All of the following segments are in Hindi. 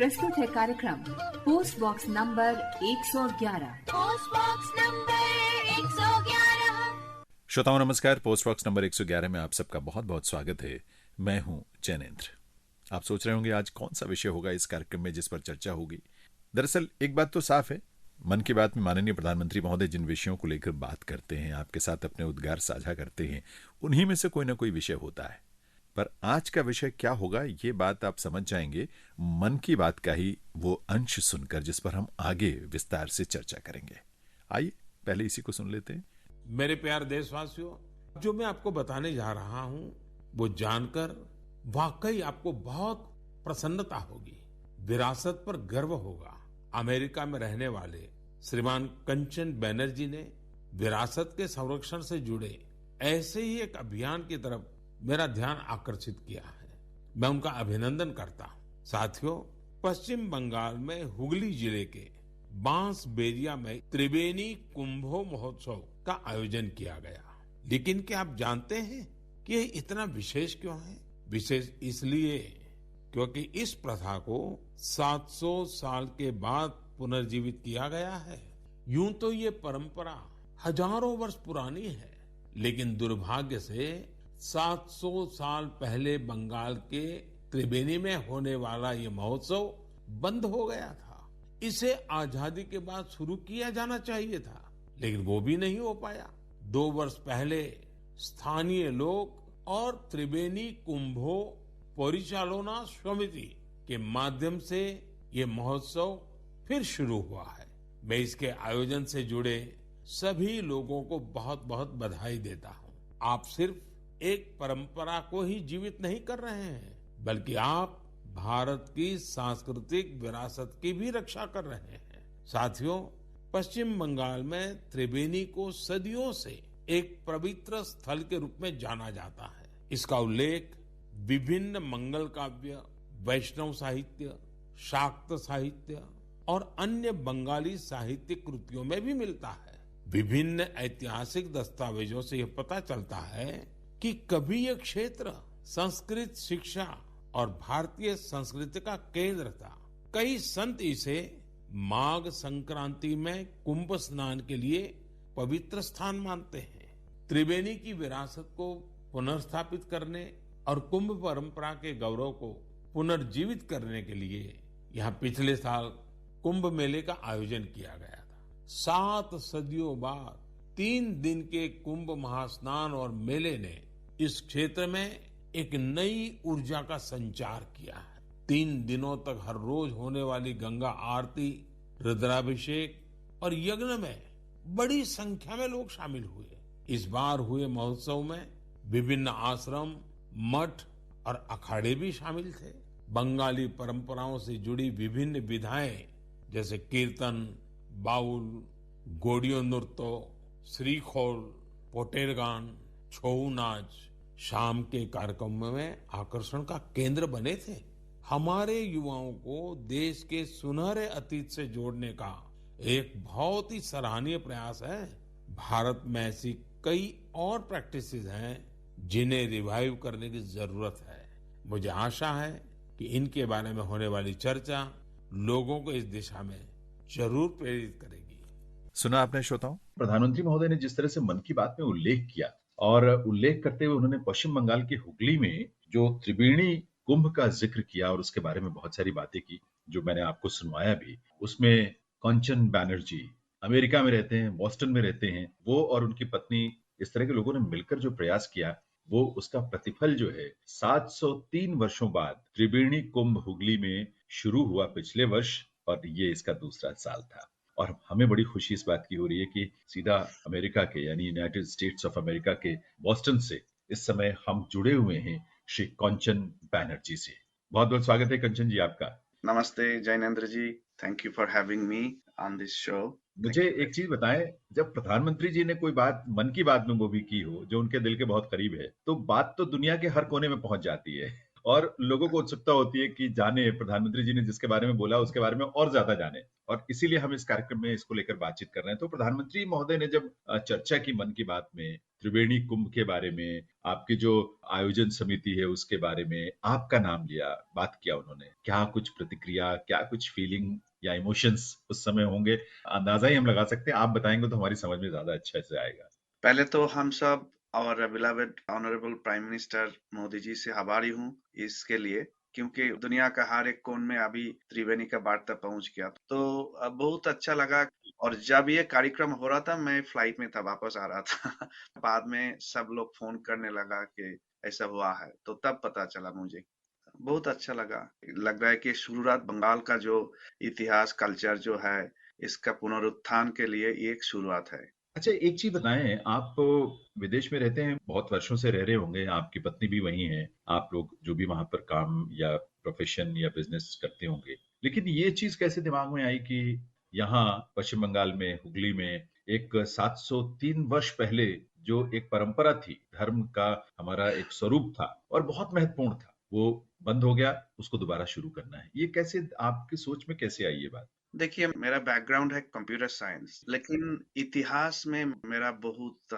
प्रस्तुत है कार्यक्रम post box number 111। Post box number 111। श्रोताओं नमस्कार। पोस्ट बॉक्स नंबर 111 में आप सबका बहुत बहुत स्वागत है। मैं हूं जैनेंद्र। आप सोच रहे होंगे आज कौन सा विषय होगा इस कार्यक्रम में जिस पर चर्चा होगी। दरअसल एक बात तो साफ है, मन की बात में माननीय प्रधानमंत्री महोदय जिन विषयों को लेकर बात करते हैं, आपके साथ अपने उद्गार साझा करते हैं, उन्हीं में से कोई ना कोई विषय होता है। पर आज का विषय क्या होगा ये बात आप समझ जाएंगे मन की बात का ही वो अंश सुनकर, जिस पर हम आगे विस्तार से चर्चा करेंगे। आइए पहले इसी को सुन लेते हैं। मेरे प्यारे देशवासियों, जो मैं आपको बताने जा रहा हूं वो जानकर वाकई आपको बहुत प्रसन्नता होगी, विरासत पर गर्व होगा। अमेरिका में रहने वाले श्रीमान कंचन बनर्जी ने विरासत के संरक्षण से जुड़े ऐसे ही एक अभियान की तरफ मेरा ध्यान आकर्षित किया है। मैं उनका अभिनंदन करता हूं। साथियों, पश्चिम बंगाल में हुगली जिले के बांसबेरिया में त्रिवेणी कुंभो महोत्सव का आयोजन किया गया। लेकिन क्या आप जानते हैं कि ये इतना विशेष क्यों है? विशेष इसलिए क्योंकि इस प्रथा को 700 साल के बाद पुनर्जीवित किया गया है। यूं तो ये परंपरा हजारों वर्ष पुरानी है, लेकिन दुर्भाग्य से 700 साल पहले बंगाल के त्रिवेणी में होने वाला ये महोत्सव बंद हो गया था। इसे आजादी के बाद शुरू किया जाना चाहिए था, लेकिन वो भी नहीं हो पाया। 2 वर्ष पहले स्थानीय लोग और त्रिवेणी कुंभो परिचालना समिति के माध्यम से ये महोत्सव फिर शुरू हुआ है। मैं इसके आयोजन से जुड़े सभी लोगों को बहुत बहुत बधाई देता हूँ। आप सिर्फ एक परंपरा को ही जीवित नहीं कर रहे हैं, बल्कि आप भारत की सांस्कृतिक विरासत की भी रक्षा कर रहे हैं। साथियों, पश्चिम बंगाल में त्रिवेणी को सदियों से एक पवित्र स्थल के रूप में जाना जाता है। इसका उल्लेख विभिन्न मंगल काव्य, वैष्णव साहित्य, शाक्त साहित्य और अन्य बंगाली साहित्यिक कृतियों में भी मिलता है। विभिन्न ऐतिहासिक दस्तावेजों से यह पता चलता है कि कभी यह क्षेत्र संस्कृत शिक्षा और भारतीय संस्कृति का केंद्र था। कई संत इसे माघ संक्रांति में कुंभ स्नान के लिए पवित्र स्थान मानते हैं। त्रिवेणी की विरासत को पुनर्स्थापित करने और कुंभ परंपरा के गौरव को पुनर्जीवित करने के लिए यहाँ पिछले साल कुंभ मेले का आयोजन किया गया था। 7 सदियों बाद 3 दिन के कुंभ महास्नान और मेले ने इस क्षेत्र में एक नई ऊर्जा का संचार किया है। 3 दिनों तक हर रोज होने वाली गंगा आरती, रुद्राभिषेक और यज्ञ में बड़ी संख्या में लोग शामिल हुए। इस बार हुए महोत्सव में विभिन्न आश्रम, मठ और अखाड़े भी शामिल थे। बंगाली परंपराओं से जुड़ी विभिन्न विधाएं जैसे कीर्तन, बाउल, गोडियो नृत्य, श्रीखोल, पोटेर गान, छऊ नाच शाम के कार्यक्रमों में आकर्षण का केंद्र बने थे। हमारे युवाओं को देश के सुनहरे अतीत से जोड़ने का एक बहुत ही सराहनीय प्रयास है। भारत में ऐसी कई और प्रैक्टिसेस हैं जिन्हें रिवाइव करने की जरूरत है। मुझे आशा है कि इनके बारे में होने वाली चर्चा लोगों को इस दिशा में जरूर प्रेरित करेगी। सुना आपने श्रोताओं, प्रधानमंत्री महोदय ने जिस तरह से मन की बात में उल्लेख किया, और उल्लेख करते हुए उन्होंने पश्चिम बंगाल के हुगली में जो त्रिवेणी कुंभ का जिक्र किया और उसके बारे में बहुत सारी बातें की जो मैंने आपको सुनवाया भी। उसमें कंचन बनर्जी अमेरिका में रहते हैं, बॉस्टन में रहते हैं। वो और उनकी पत्नी, इस तरह के लोगों ने मिलकर जो प्रयास किया, वो उसका प्रतिफल जो है 703 वर्षों बाद त्रिवेणी कुंभ हुगली में शुरू हुआ पिछले वर्ष, और ये इसका दूसरा साल था। और हमें बड़ी खुशी इस बात की हो रही है कि सीधा अमेरिका के यानी यूनाइटेड स्टेट्स ऑफ अमेरिका के बॉस्टन से इस समय हम जुड़े हुए हैं श्री कंचन बनर्जी से। बहुत बहुत स्वागत है कंचन जी आपका। नमस्ते Jainendra ji, thank you for having me on this show. मुझे एक चीज बताएं, जब प्रधानमंत्री जी ने कोई बात मन की बात में वो भी की हो जो उनके दिल के बहुत करीब है, तो बात तो दुनिया के हर कोने में पहुंच जाती है और लोगों को उत्सुकता होती है कि जाने प्रधानमंत्री जी ने जिसके बारे में बोला उसके बारे में और ज्यादा जाने, और इसीलिए हम इस कार्यक्रम में इसको लेकर बातचीत कर रहे हैं। तो प्रधानमंत्री महोदय ने जब चर्चा की मन की बात में त्रिवेणी कुंभ के बारे में, आपकी जो आयोजन समिति है उसके बारे में आपका नाम लिया, बात किया उन्होंने, क्या कुछ प्रतिक्रिया, क्या कुछ फीलिंग या इमोशंस उस समय होंगे, अंदाजा ही हम लगा सकते हैं। आप बताएंगे तो हमारी समझ में ज्यादा अच्छे से आएगा। पहले तो हम सब और beloved honourable prime minister Modi ji से आभारी हूँ इसके लिए, क्योंकि दुनिया का हर एक कोन में अभी त्रिवेणी का वार्ता पहुंच गया। तो बहुत अच्छा लगा। और जब ये कार्यक्रम हो रहा था, मैं फ्लाइट में था, वापस आ रहा था। बाद में सब लोग फोन करने लगा कि ऐसा हुआ है, तो तब पता चला मुझे। बहुत अच्छा लगा। लग रहा है कि शुरुआत बंगाल का जो इतिहास कल्चर जो है, इसका पुनरुत्थान के लिए ये एक शुरुआत है। अच्छा, एक चीज बताएं, आप विदेश में रहते हैं, बहुत वर्षों से रह रहे होंगे, आपकी पत्नी भी वहीं है, आप लोग जो भी वहां पर काम या प्रोफेशन या बिजनेस करते होंगे, लेकिन ये चीज कैसे दिमाग में आई कि यहाँ पश्चिम बंगाल में हुगली में एक 703 वर्ष पहले जो एक परंपरा थी, धर्म का हमारा एक स्वरूप था और बहुत महत्वपूर्ण था, वो बंद हो गया, उसको दोबारा शुरू करना है। ये कैसे आपकी सोच में कैसे आई ये बात? देखिए, मेरा बैकग्राउंड है कंप्यूटर साइंस, लेकिन इतिहास में मेरा बहुत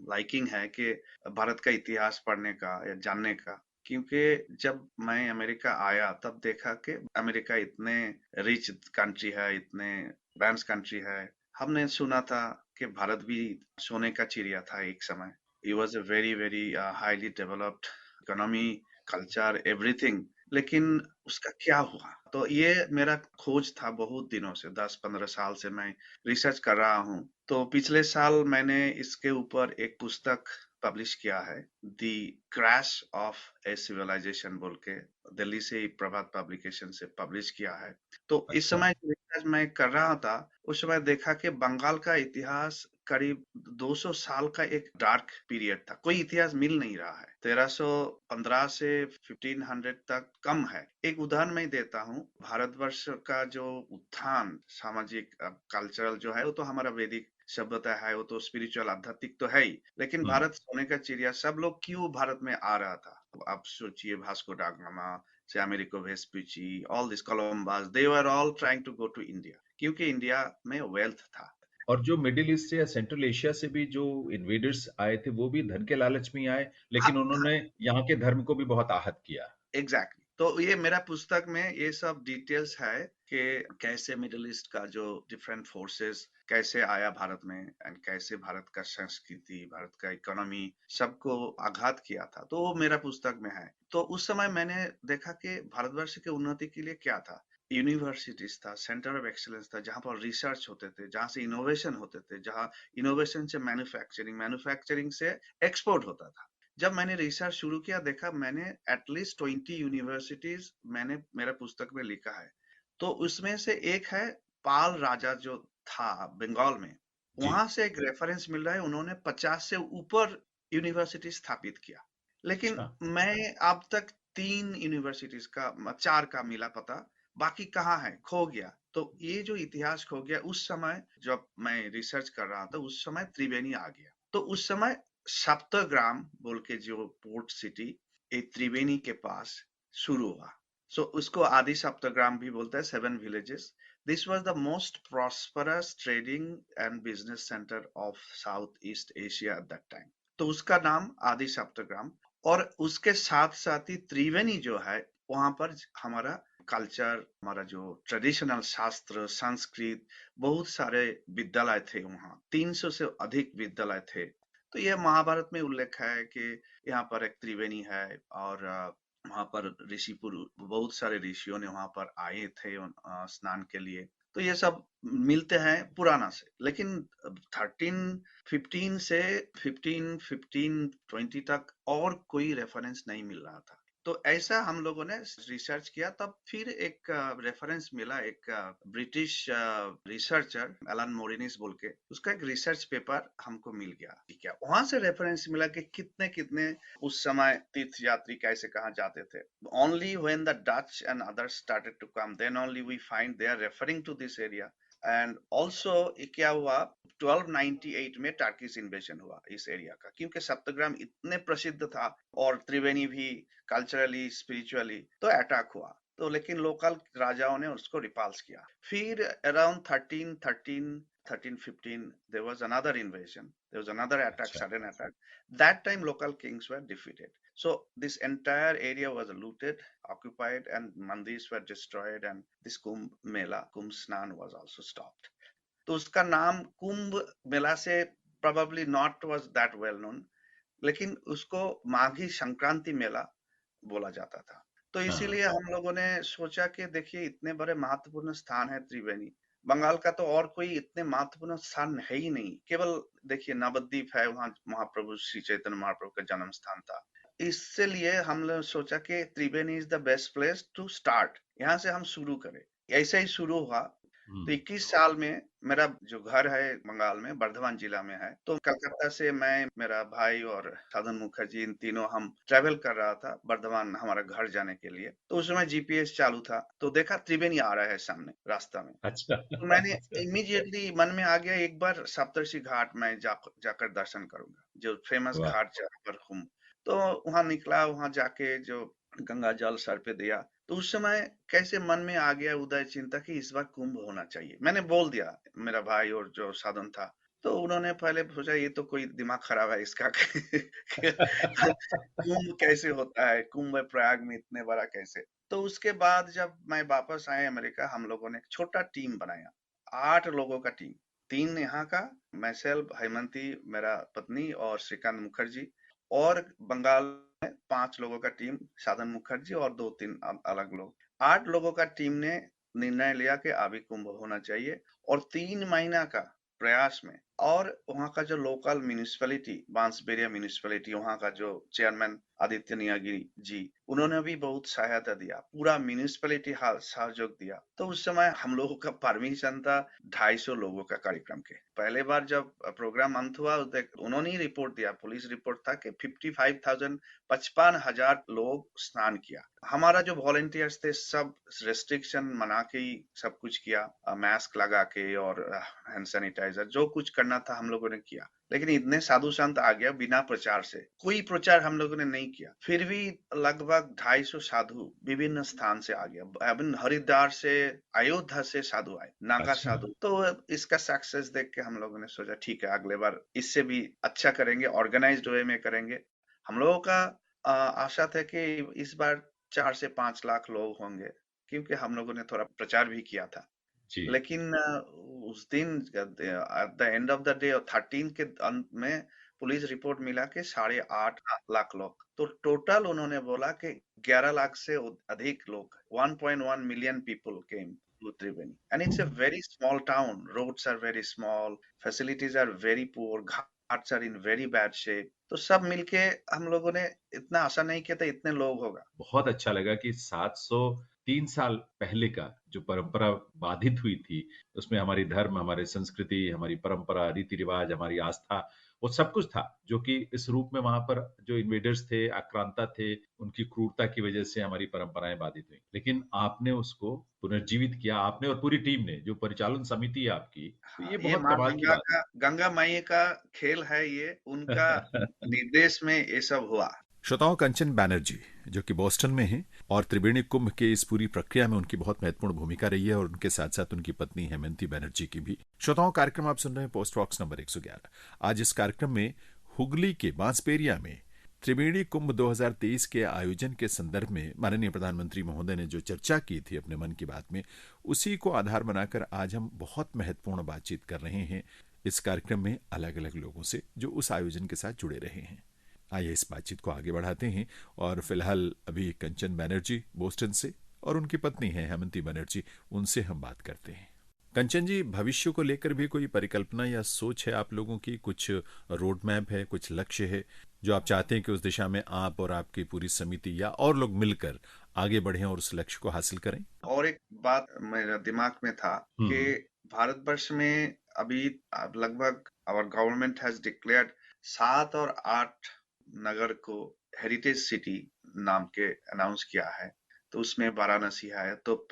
लाइकिंग है कि भारत का इतिहास पढ़ने का या जानने का। क्योंकि जब मैं अमेरिका आया, तब देखा कि अमेरिका इतने रिच कंट्री है, इतने एडवांस कंट्री है। हमने सुना था कि भारत भी सोने का चिड़िया था एक समय। It was a very very highly developed economy, culture, everything. लेकिन उसका क्या हुआ? तो ये मेरा खोज था बहुत दिनों से, 10-15 साल से मैं रिसर्च कर रहा हूँ। तो पिछले साल मैंने इसके ऊपर एक पुस्तक पब्लिश किया है, the crash of a civilisation बोल के, दिल्ली से ही प्रभात पब्लिकेशन से पब्लिश किया है। तो इस अच्छा। समय जो रिसर्च मैं कर रहा था, उस समय देखा कि बंगाल का इतिहास करीब 200 साल का एक डार्क पीरियड था। कोई इतिहास मिल नहीं रहा है। 1315 से 1500 तक कम है। एक उदाहरण मैं देता हूँ। भारतवर्ष का जो उत्थान, सामाजिक कल्चरल जो है, वो तो हमारा वैदिक सभ्यता है, वो तो स्पिरिचुअल आध्यात्मिक तो है ही। लेकिन हम्म। भारत सोने का चिड़िया, सब लोग क्यों भारत में आ रहा था? आप सोचिए, वास्को दा गामा से Amerigo Vespucci, all this Columbus, they were all trying to go to India, क्योंकि इंडिया में वेल्थ था। और जो मिडिल ईस्ट से या सेंट्रल एशिया से भी जो इन्वेडर्स आए थे, वो भी धन के लालच में ही आए, लेकिन उन्होंने यहाँ के धर्म को भी बहुत आहत किया। एग्जैक्टली। तो ये मेरा पुस्तक में ये सब डिटेल्स है कि कैसे मिडिल ईस्ट का जो डिफरेंट फोर्सेस कैसे आया भारत में, एंड कैसे भारत का संस्कृति, भारत का इकोनॉमी सबको आघात किया था। तो वो मेरा पुस्तक में है। तो उस समय मैंने देखा कि भारतवर्ष की उन्नति के लिए क्या था। यूनिवर्सिटीज था, सेंटर ऑफ एक्सीलेंस था, जहां पर रिसर्च होते थे, जहां से इनोवेशन होते थे, जहां इनोवेशन से मैन्युफैक्चरिंग, मैन्युफैक्चरिंग से एक्सपोर्ट होता था। जब मैंने रिसर्च शुरू किया, देखा मैंने एटलीस्ट 20 यूनिवर्सिटीज मैंने मेरा पुस्तक में लिखा है। तो उसमें से एक है पाल राजा जो था बंगाल में, जी। वहां से एक रेफरेंस मिल रहा है, उन्होंने 50 से ऊपर यूनिवर्सिटी स्थापित किया। लेकिन अच्छा। मैं अब तक 3 यूनिवर्सिटीज का, 4 का मिला पता, बाकी कहाँ है, खो गया। तो ये जो इतिहास खो गया, उस समय जब मैं रिसर्च कर रहा था, उस समय त्रिवेणी आ गया। तो उस समय सप्तग्राम बोल के जो पोर्ट सिटी त्रिवेणी के पास शुरू हुआ। सो उसको आदि सप्तग्राम भी बोलता है, 7 villages. This was the most prosperous trading and business centre of south east Asia at that time. तो उसका नाम आदि सप्तग्राम। और उसके साथ साथ ही त्रिवेणी जो है, वहां पर हमारा कल्चर, हमारा जो ट्रेडिशनल शास्त्र, संस्कृत, बहुत सारे विद्यालय थे वहाँ। 300 से अधिक विद्यालय थे। तो यह महाभारत में उल्लेख है कि यहाँ पर एक त्रिवेणी है, और वहां पर बहुत सारे ऋषियों ने वहां पर आए थे स्नान के लिए। तो ये सब मिलते हैं पुराना से। लेकिन 1315 से 1520 तक और कोई रेफरेंस नहीं मिल रहा था। तो ऐसा हम लोगों ने रिसर्च किया। तब फिर एक रेफरेंस मिला, एक ब्रिटिश रिसर्चर एलन मोरिनिस बोल के, उसका एक रिसर्च पेपर हमको मिल गया। ठीक है, वहां से रेफरेंस मिला कि कितने कितने उस समय तीर्थ यात्री कैसे कहाँ जाते थे। Only when the Dutch and others started to come, then only we find they are referring to this area. And also क्या हुआ, 1298 में टर्किश इन्वेजन हुआ इस एरिया का, क्योंकि सप्तग्राम इतने प्रसिद्ध था और त्रिवेणी भी कल्चरली स्पिरिचुअली, तो अटैक हुआ। तो लेकिन लोकल राजाओं ने उसको रिपल्स किया। फिर around 1313 1315, there was another invasion. There was another attack, अच्छा। sudden attack. That time, local kings were defeated. So this entire area was looted, occupied, and mandirs were destroyed, and this Kumbh Mela, Kumbh Snan was also stopped. तो उसका नाम कुंभ मेला से probably not was that well known, लेकिन उसको माघी संक्रांति मेला बोला जाता था। तो हाँ। इसीलिए हम लोगों ने सोचा कि देखिए इतने बड़े महत्वपूर्ण स्थान है त्रिवेणी, बंगाल का तो और कोई इतने महत्वपूर्ण स्थान है ही नहीं। केवल देखिए नवद्वीप है, वहाँ महाप्रभु श्री चैतन्य महाप्रभु का जन्म स्थान था। इसलिए हम लोग सोचा कि Triveni is the best place to start, यहाँ से हम शुरू करें। ऐसे ही शुरू हुआ। तो 21 साल में मेरा जो घर है बंगाल में, बर्धमान जिला में है, तो कलकत्ता से मैं, मेरा भाई और साधन मुखर्जी, इन तीनों हम ट्रेवल कर रहा था बर्धमान हमारा घर जाने के लिए। तो उस समय जीपीएस चालू था, तो देखा त्रिवेणी आ रहा है सामने रास्ता में। अच्छा। तो मैंने इमीडिएटली मन में आ गया एक बार सप्तर्षि घाट में जाकर दर्शन करूंगा, जो फेमस वाह! घाट जहाँ पर हूँ। तो वहां निकला, वहां जाके जो गंगा जल सर पे दिया, तो उस समय कैसे मन में आ गया उदय चिंता कि इस बार कुंभ होना चाहिए। मैंने बोल दिया, मेरा भाई और जो साधन था, तो उन्होंने पहले सोचा ये तो कोई दिमाग खराब है इसका कुंभ कैसे होता है, कुंभ प्रयाग में इतने बड़ा कैसे। तो उसके बाद जब मैं वापस आए अमेरिका, हम लोगों ने एक छोटा टीम बनाया, 8 लोगों का टीम, 3 यहाँ का, मैं सेल्फ, हेमंती मेरा पत्नी और श्रीकांत मुखर्जी, और बंगाल में 5 लोगों का टीम, साधन मुखर्जी और 2-3 अलग लोग। 8 लोगों का टीम ने निर्णय लिया कि अभी कुंभ होना चाहिए, और 3 महीना का प्रयास में, और वहाँ का जो लोकल म्यूनिसिपैलिटी, बांसबेरिया म्यूनिसिपैलिटी, वहाँ का जो चेयरमैन आदित्य नियागिरी जी, उन्होंने भी बहुत सहायता दिया, पूरा म्यूनिसिपैलिटी सहयोग दिया। तो उस समय हम लोगों का परमिशन था 250 लोगों का कार्यक्रम के। पहले बार जब प्रोग्राम अंत हुआ, उन्होंने ही रिपोर्ट दिया, पुलिस रिपोर्ट था कि 55,000 लोग स्नान किया। हमारा जो वॉलंटियर्स थे सब रेस्ट्रिक्शन मना के ही सब कुछ किया, मास्क लगा के और हैंड सैनिटाइजर, जो कुछ करना था हम लोगों ने किया। लेकिन इतने साधु संत आ गया बिना प्रचार से, कोई प्रचार हम लोगों ने नहीं किया, फिर भी लगभग 250 साधु विभिन्न स्थान से आ गया। अभी हरिद्वार से, अयोध्या से साधु आए, नागा अच्छा। साधु। तो इसका सक्सेस देख के हम लोगों ने सोचा ठीक है, अगले बार इससे भी अच्छा करेंगे, ऑर्गेनाइज्ड वे में करेंगे। हम लोगों का आशा था कि इस बार 4 से 5 लाख लोग होंगे, क्योंकि हम लोगों ने थोड़ा प्रचार भी किया था। जी। लेकिन उस दिन at the end of the day 13 के अंत में पुलिस रिपोर्ट मिला कि 8.5 लाख लोग। तो टोटल उन्होंने बोला कि 11 लाख से अधिक लोग, 1.1 million people came to Triveni, and it's a very small town, roads are very small, facilities are very poor, ghats are in very bad shape. तो सब मिलके हम लोगों ने इतना आशा नहीं किया था इतने लोग होगा। बहुत अच्छा लगा कि 703 साल पहले का जो परंपरा बाधित हुई थी, उसमें हमारी धर्म, हमारी संस्कृति, हमारी परंपरा, रीति रिवाज, हमारी आस्था, वो सब कुछ था, जो कि इस रूप में वहां पर जो इन्वेडर्स थे, आक्रांता थे, उनकी क्रूरता की वजह से हमारी परंपराएं बाधित हुई। लेकिन आपने उसको पुनर्जीवित किया, आपने और पूरी टीम ने, जो परिचालन समिति है आपकी, तो हाँ, ये ये बहुत माँ कमाल की बात गंगा माई का खेल है, ये उनका है। निर्देश में ये सब हुआ। श्रोताओं, कंचन बैनर्जी जो कि बोस्टन में हैं और त्रिवेणी कुंभ के इस पूरी प्रक्रिया में उनकी बहुत महत्वपूर्ण भूमिका रही है, और उनके साथ साथ उनकी पत्नी हेमंती बैनर्जी की भी। श्रोताओं, कार्यक्रम आप सुन रहे हैं पोस्ट बॉक्स नंबर 111। आज इस कार्यक्रम में हुगली के बांसबेरिया में त्रिवेणी कुंभ 2023 के आयोजन के संदर्भ में माननीय प्रधानमंत्री महोदय ने जो चर्चा की थी अपने मन की बात में, उसी को आधार बनाकर आज हम बहुत महत्वपूर्ण बातचीत कर रहे हैं इस कार्यक्रम में अलग अलग लोगों से जो उस आयोजन के साथ जुड़े रहे हैं। आइए इस बातचीत को आगे बढ़ाते हैं, और फिलहाल अभी कंचन बैनर्जी बोस्टन से और उनकी पत्नी है हेमंती बैनर्जी, उनसे हम बात करते हैं। कंचन जी, भविष्य को लेकर भी कोई परिकल्पना या सोच है आप लोगों की? कुछ रोड मैप है, कुछ लक्ष्य है जो आप चाहते हैं कि उस दिशा में आप और आपकी पूरी समिति या और लोग मिलकर आगे बढ़ें और उस लक्ष्य को हासिल करें? और एक बात मेरे दिमाग में था कि भारतवर्ष में अभी लगभग आवर गवर्नमेंट हैज डिक्लेयर्ड 7 और 8 नगर को हेरिटेज सिटी नाम के अनाउंस किया है। तो उसमें वाराणसी है। तो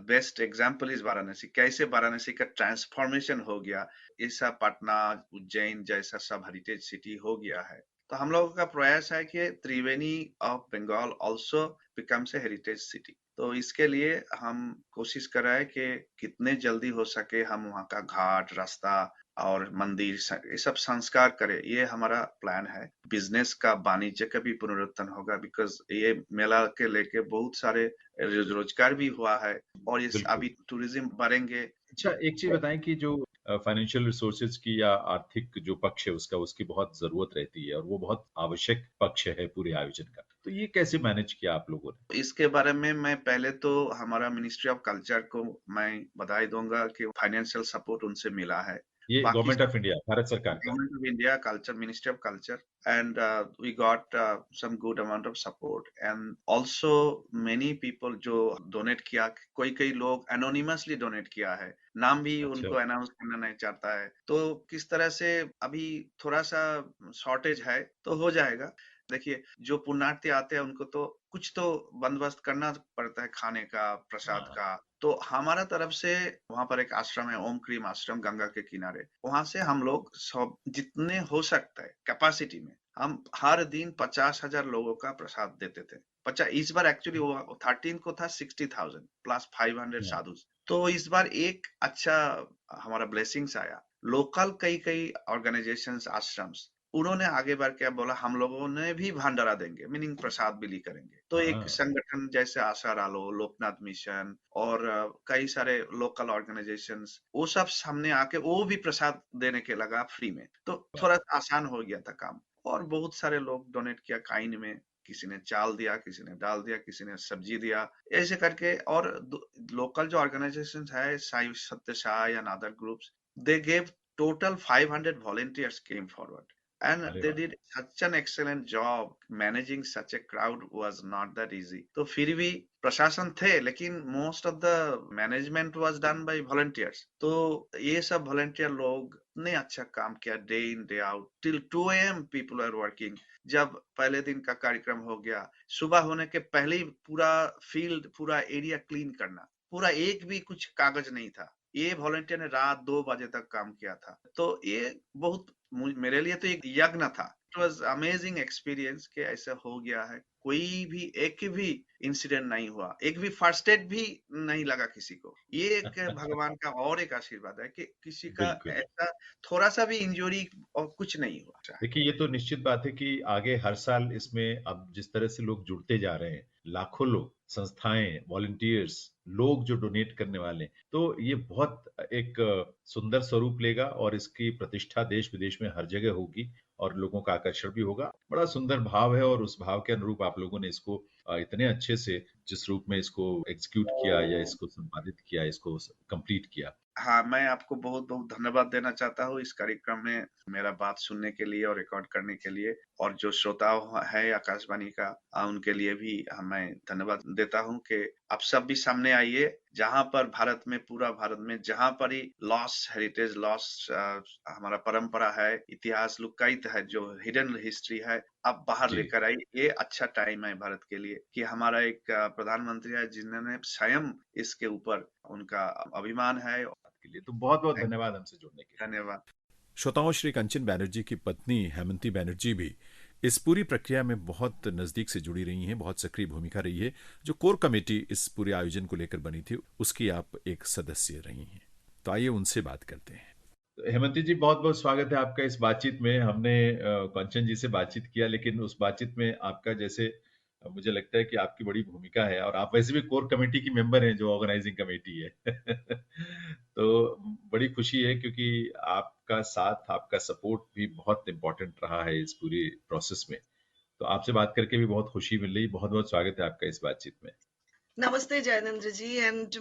बेस्ट एग्जांपल इज वाराणसी। कैसे वाराणसी का ट्रांसफॉर्मेशन हो गया, ऐसा पटना, उज्जैन जैसा सब हेरिटेज सिटी हो गया है। तो हम लोगों का प्रयास है कि Triveni of Bengal also becomes a heritage city. तो इसके लिए हम कोशिश कर रहे हैं कि कितने जल्दी हो सके हम वहाँ का घाट, रास्ता और मंदिर ये सब संस्कार करें। ये हमारा प्लान है। बिजनेस का, वाणिज्य का भी पुनरुत्थान होगा, बिकॉज ये मेला के लेके बहुत सारे रोजगार भी हुआ है और ये बिल्कुल। अभी टूरिज्म बढ़ेंगे। अच्छा, एक चीज बताएं कि जो फाइनेंशियल रिसोर्सेज की या आर्थिक जो पक्ष है उसका, उसकी बहुत जरूरत रहती है और वो बहुत आवश्यक पक्ष है पूरे आयोजन का, तो ये कैसे मैनेज किया आप लोगों ने? इसके बारे में मैं पहले तो हमारा मिनिस्ट्री ऑफ कल्चर को मैं बधाई दूंगा कि फाइनेंशियल सपोर्ट उनसे मिला है। ये बाकी गवर्नमेंट ऑफ इंडिया, भारत सरकार का? Government of India, Culture Ministry of Culture, and we got some good amount of support, and also many people जो donate किया, कोई लोग anonymously donate किया है, नाम भी अच्छा। उनको अनाउंस करना नहीं चाहता है। तो किस तरह से अभी थोड़ा सा शॉर्टेज है, तो हो जाएगा। देखिए, जो पुण्यार्थी आते हैं उनको तो कुछ तो बंदोबस्त करना पड़ता है, खाने का, प्रसाद हाँ। का। तो हमारा तरफ से वहां पर एक आश्रम है, ओम क्रीम आश्रम, गंगा के किनारे। वहां से हम लोग सब जितने हो सकता है कैपेसिटी में, हम हर दिन 50,000 लोगों का प्रसाद देते थे। 50, इस बार एक्चुअली वो 13 को था 60,000 प्लस 500 हाँ। साधु। तो इस बार एक अच्छा हमारा ब्लेसिंग्स आया। लोकल कई ऑर्गेनाइजेशंस, आश्रम्स, उन्होंने आगे बढ़ के बोला हम लोगों ने भी भंडारा देंगे, मीनिंग प्रसाद बिली करेंगे। तो एक हाँ। संगठन जैसे आशा रालो, लोकनाथ मिशन और कई सारे लोकल ऑर्गेनाइजेशंस, वो सब सामने आके वो भी प्रसाद देने के लगा फ्री में। तो थोड़ा आसान हो गया था काम। और बहुत सारे लोग डोनेट किया काइन में, किसी ने चाल दिया, किसी ने दाल दिया, किसी ने सब्जी दिया, ऐसे करके। और लोकल जो ऑर्गेनाइजेशन है, साई सत्य Sai and other groups, they gave total 500 volunteers came forward and अरे they वाह! did such an excellent job managing such a crowd was not that easy। तो फिर भी प्रशासन थे, लेकिन most of the management was done by volunteers। तो ये सब volunteer लोग ने अच्छा काम किया, day in day out till 2 AM people are working। जब पहले दिन का कार्यक्रम हो गया, सुबह होने के पहले ही पूरा फील्ड, पूरा एरिया क्लीन करना, पूरा एक भी कुछ कागज नहीं था। ये वॉलंटियर ने रात 2 बजे तक काम किया था। तो ये बहुत मेरे लिए तो एक यज्ञ था। इट वाज अमेजिंग एक्सपीरियंस कि ऐसा हो गया है। कोई भी एक भी इंसिडेंट नहीं हुआ, एक भी फर्स्ट एड भी नहीं लगा किसी को। ये एक भगवान का और एक आशीर्वाद है कि किसी का बिल्कुल। ऐसा थोड़ा सा भी इंजरी और कुछ नहीं हुआ। देखिए, ये तो निश्चित बात है कि आगे हर साल इसमें अब जिस तरह से लोग जुड़ते जा रहे हैं, लाखों लोग, संस्थाएं, वॉलंटियर्स, लोग जो डोनेट करने वाले हैं, तो ये बहुत एक सुंदर स्वरूप लेगा और इसकी प्रतिष्ठा देश विदेश में हर जगह होगी और लोगों का आकर्षण भी होगा। बड़ा सुंदर भाव है और उस भाव के अनुरूप आप लोगों ने इसको इतने अच्छे से जिस रूप में इसको एग्जीक्यूट किया या इसको संपादित किया, इसको कंप्लीट किया। हाँ, मैं आपको बहुत-बहुत धन्यवाद देना चाहता हूँ इस कार्यक्रम में मेरा बात सुनने के लिए और रिकॉर्ड करने के लिए। और जो श्रोता है आकाशवाणी का, उनके लिए भी मैं धन्यवाद देता हूँ कि आप सब भी सामने आइए। जहाँ पर भारत में, पूरा भारत में जहाँ पर ही लॉस्ट हेरिटेज, लॉस्ट हमारा परंपरा है, इतिहास लुकायित है, जो हिडन हिस्ट्री है, आप बाहर जी। लेकर आइए। ये अच्छा टाइम है भारत के लिए कि हमारा एक प्रधानमंत्री है जिन्होंने स्वयं इसके ऊपर उनका अभिमान है। के लिए तो बहुत बहुत धन्यवाद हमसे जुड़ने के लिए। धन्यवाद। श्रोताओं, श्री कंचन बैनर्जी की पत्नी हेमंती बैनर्जी भी इस पूरी प्रक्रिया में बहुत नजदीक से जुड़ी रही हैं, बहुत सक्रिय भूमिका रही है। जो कोर कमेटी इस पूरे आयोजन को लेकर बनी थी, उसकी आप एक सदस्य रही हैं। तो आइए उनसे बात करते हैं। हेमंती जी, बहुत बहुत स्वागत है आपका इस बातचीत में। हमने कंचन जी से बातचीत किया, लेकिन उस बातचीत में आपका, जैसे मुझे लगता है कि आपकी बड़ी भूमिका है और आप वैसे भी कोर कमेटी की मेंबर हैं जो ऑर्गेनाइजिंग कमेटी है। तो बड़ी खुशी है क्योंकि आपका साथ, आपका सपोर्ट भी बहुत इम्पोर्टेंट रहा है इस पूरी प्रोसेस में। तो आपसे बात करके भी बहुत खुशी मिल रही। बहुत बहुत स्वागत है आपका इस बातचीत में। नमस्ते जयेंद्र जी, एंड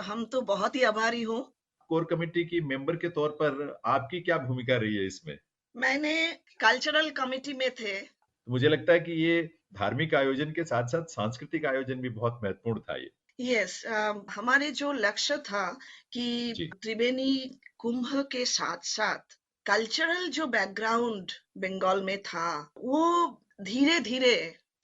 हम तो बहुत ही आभारी हूँ। कोर कमेटी की मेंबर के तौर पर आपकी क्या भूमिका रही है इसमें? मैंने कल्चरल कमेटी में थे। मुझे लगता है कि ये धार्मिक आयोजन के साथ साथ सांस्कृतिक आयोजन भी बहुत महत्वपूर्ण था ये। यस, हमारे जो लक्ष्य था कि जी। त्रिवेणी कुंभ के साथ साथ कल्चरल जो बैकग्राउंड बंगाल में था, वो धीरे धीरे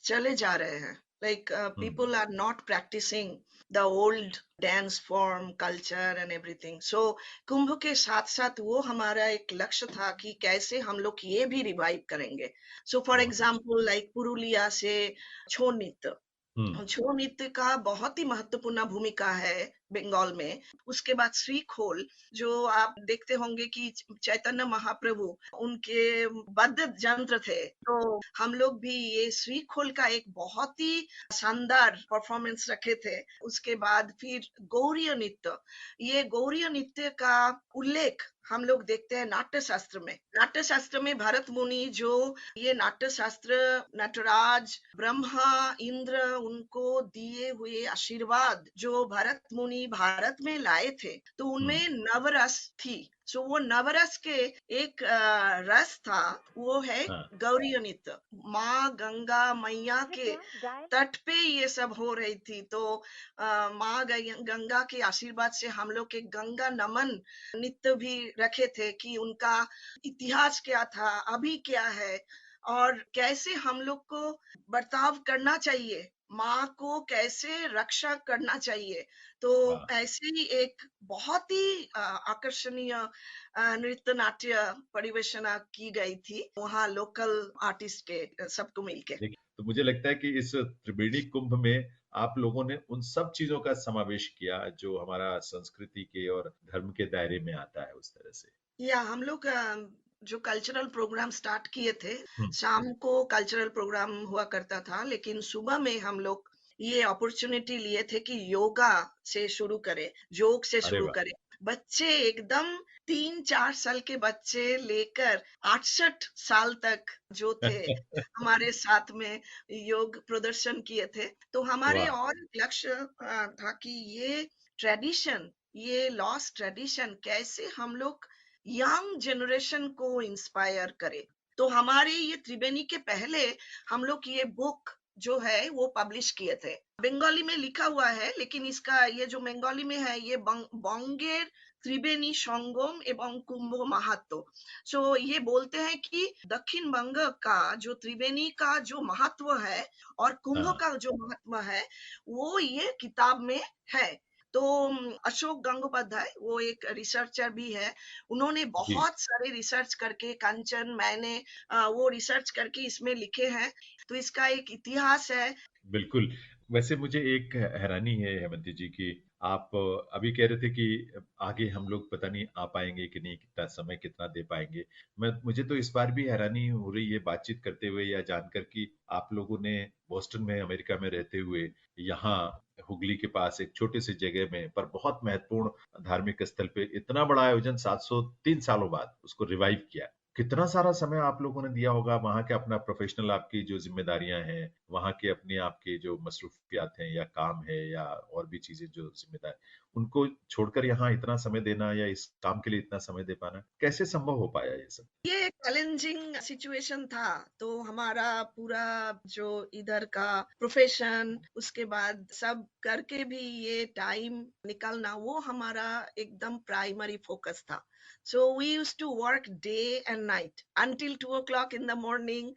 चले जा रहे हैं। like hmm, people are not practicing the old dance form culture and everything. So कुंभ के साथ साथ वो हमारा एक लक्ष्य था कि कैसे हम लोग ये भी रिवाइव करेंगे. So for बहुत अच्छा। example like पुरुलिया से छौ नृत्य, हम्म, छौ नृत्य का बहुत ही महत्वपूर्ण भूमिका है बंगाल में. उसके बाद श्री खोल, जो आप देखते होंगे कि चैतन्य महाप्रभु उनके बद्ध यंत्र थे, तो हम लोग भी ये श्री खोल का एक बहुत ही शानदार परफॉर्मेंस रखे थे. उसके बाद फिर गौरीय नृत्य, ये गौरीय नृत्य का उल्लेख हम लोग देखते हैं नाट्य शास्त्र में. नाट्य शास्त्र में भरत मुनि जो ये नाट्य शास्त्र नटराज ब्रह्मा इंद्र उनको दिए हुए आशीर्वाद जो भरत मुनि भारत में लाए थे, तो उनमें नवरस थी. सो वो नवरस के एक रस था, वो है हाँ, गौरी नृत्य. माँ गंगा मैया के तट पे ये सब हो रही थी, तो माँ गंगा के आशीर्वाद से हम लोग के गंगा नमन नृत्य भी रखे थे कि उनका इतिहास क्या था, अभी क्या है, और कैसे हम लोग को बर्ताव करना चाहिए, माँ को कैसे रक्षा करना चाहिए. तो वाह, ऐसे ही एक बहुत ही आकर्षणीय नृत्य नाट्य परिवेशना की गई थी वहाँ लोकल आर्टिस्ट के सबको मिलके. देखिए, तो मुझे लगता है कि इस त्रिवेणी कुंभ में आप लोगों ने उन सब चीजों का समावेश किया जो हमारा संस्कृति के और धर्म के दायरे में आता है उस तरह से। या हम लोग जो कल्चरल प्रोग्राम स्टार्ट किए थे, हम्म, शाम को कल्चरल प्रोग्राम हुआ करता था, लेकिन सुबह में हम लोग ये अपॉर्चुनिटी लिए थे कि योगा से शुरू करें, योग से अरे शुरू वाह, करें. बच्चे एकदम 3-4 साल के बच्चे लेकर 68 साल तक जो थे हमारे साथ में योग प्रदर्शन किए थे. तो हमारे वाह, और लक्ष्य था कि ये ट्रेडिशन, ये लॉस्ट ट्रेडिशन कैसे हम लोग यंग जनरेशन को इंस्पायर करे. तो हमारे ये त्रिवेणी के पहले हम लोग ये बुक जो है वो पब्लिश किए थे. बंगाली में लिखा हुआ है, लेकिन इसका ये जो बंगाली में है ये बंगेर त्रिवेणी संगम एवं कुंभ महात्म. सो ये बोलते हैं कि दक्षिण बंग का जो त्रिवेणी का जो महत्व है और कुंभ हाँ, का जो महत्व है वो ये किताब में है. तो अशोक गंगोपाध्याय वो एक रिसर्चर भी है, उन्होंने जी, बहुत सारे रिसर्च करके कंचन मैंने वो रिसर्च करके इसमें लिखे हैं. तो इसका एक इतिहास है. बिल्कुल। वैसे मुझे एक हैरानी है हेमंती जी कि आप अभी कह रहे थे कि आगे हम लोग पता नहीं आ पाएंगे कि नहीं, कितना समय कितना दे पाएंगे। मुझे तो इस बार भी हैरानी हो रही है बातचीत करते हुए या जानकर कि आप लोगों ने बोस्टन में अमेरिका में रहते हुए यहाँ हुगली के पास एक छोटे से जगह में पर बहुत महत्वपूर्ण धार्मिक स्थल पे इतना बड़ा आयोजन 703 सालों बाद उसको रिवाइव किया। कितना सारा समय आप लोगों ने दिया होगा, वहाँ के अपना प्रोफेशनल आपकी जो जिम्मेदारियां हैं, वहाँ के अपने आपके जो मसरूफियात हैं या काम है या और भी चीजें जो जिम्मेदार, उनको छोड़कर यहाँ इतना समय देना या इस काम के लिए इतना समय दे पाना कैसे संभव हो पाया ये सब? ये चैलेंजिंग सिचुएशन था. तो हमारा पूरा जो इधर का प्रोफेशन, उसके बाद सब करके भी ये टाइम निकालना वो हमारा एकदम प्राइमरी फोकस था. So we used to work day and night until 2 o'clock in the morning.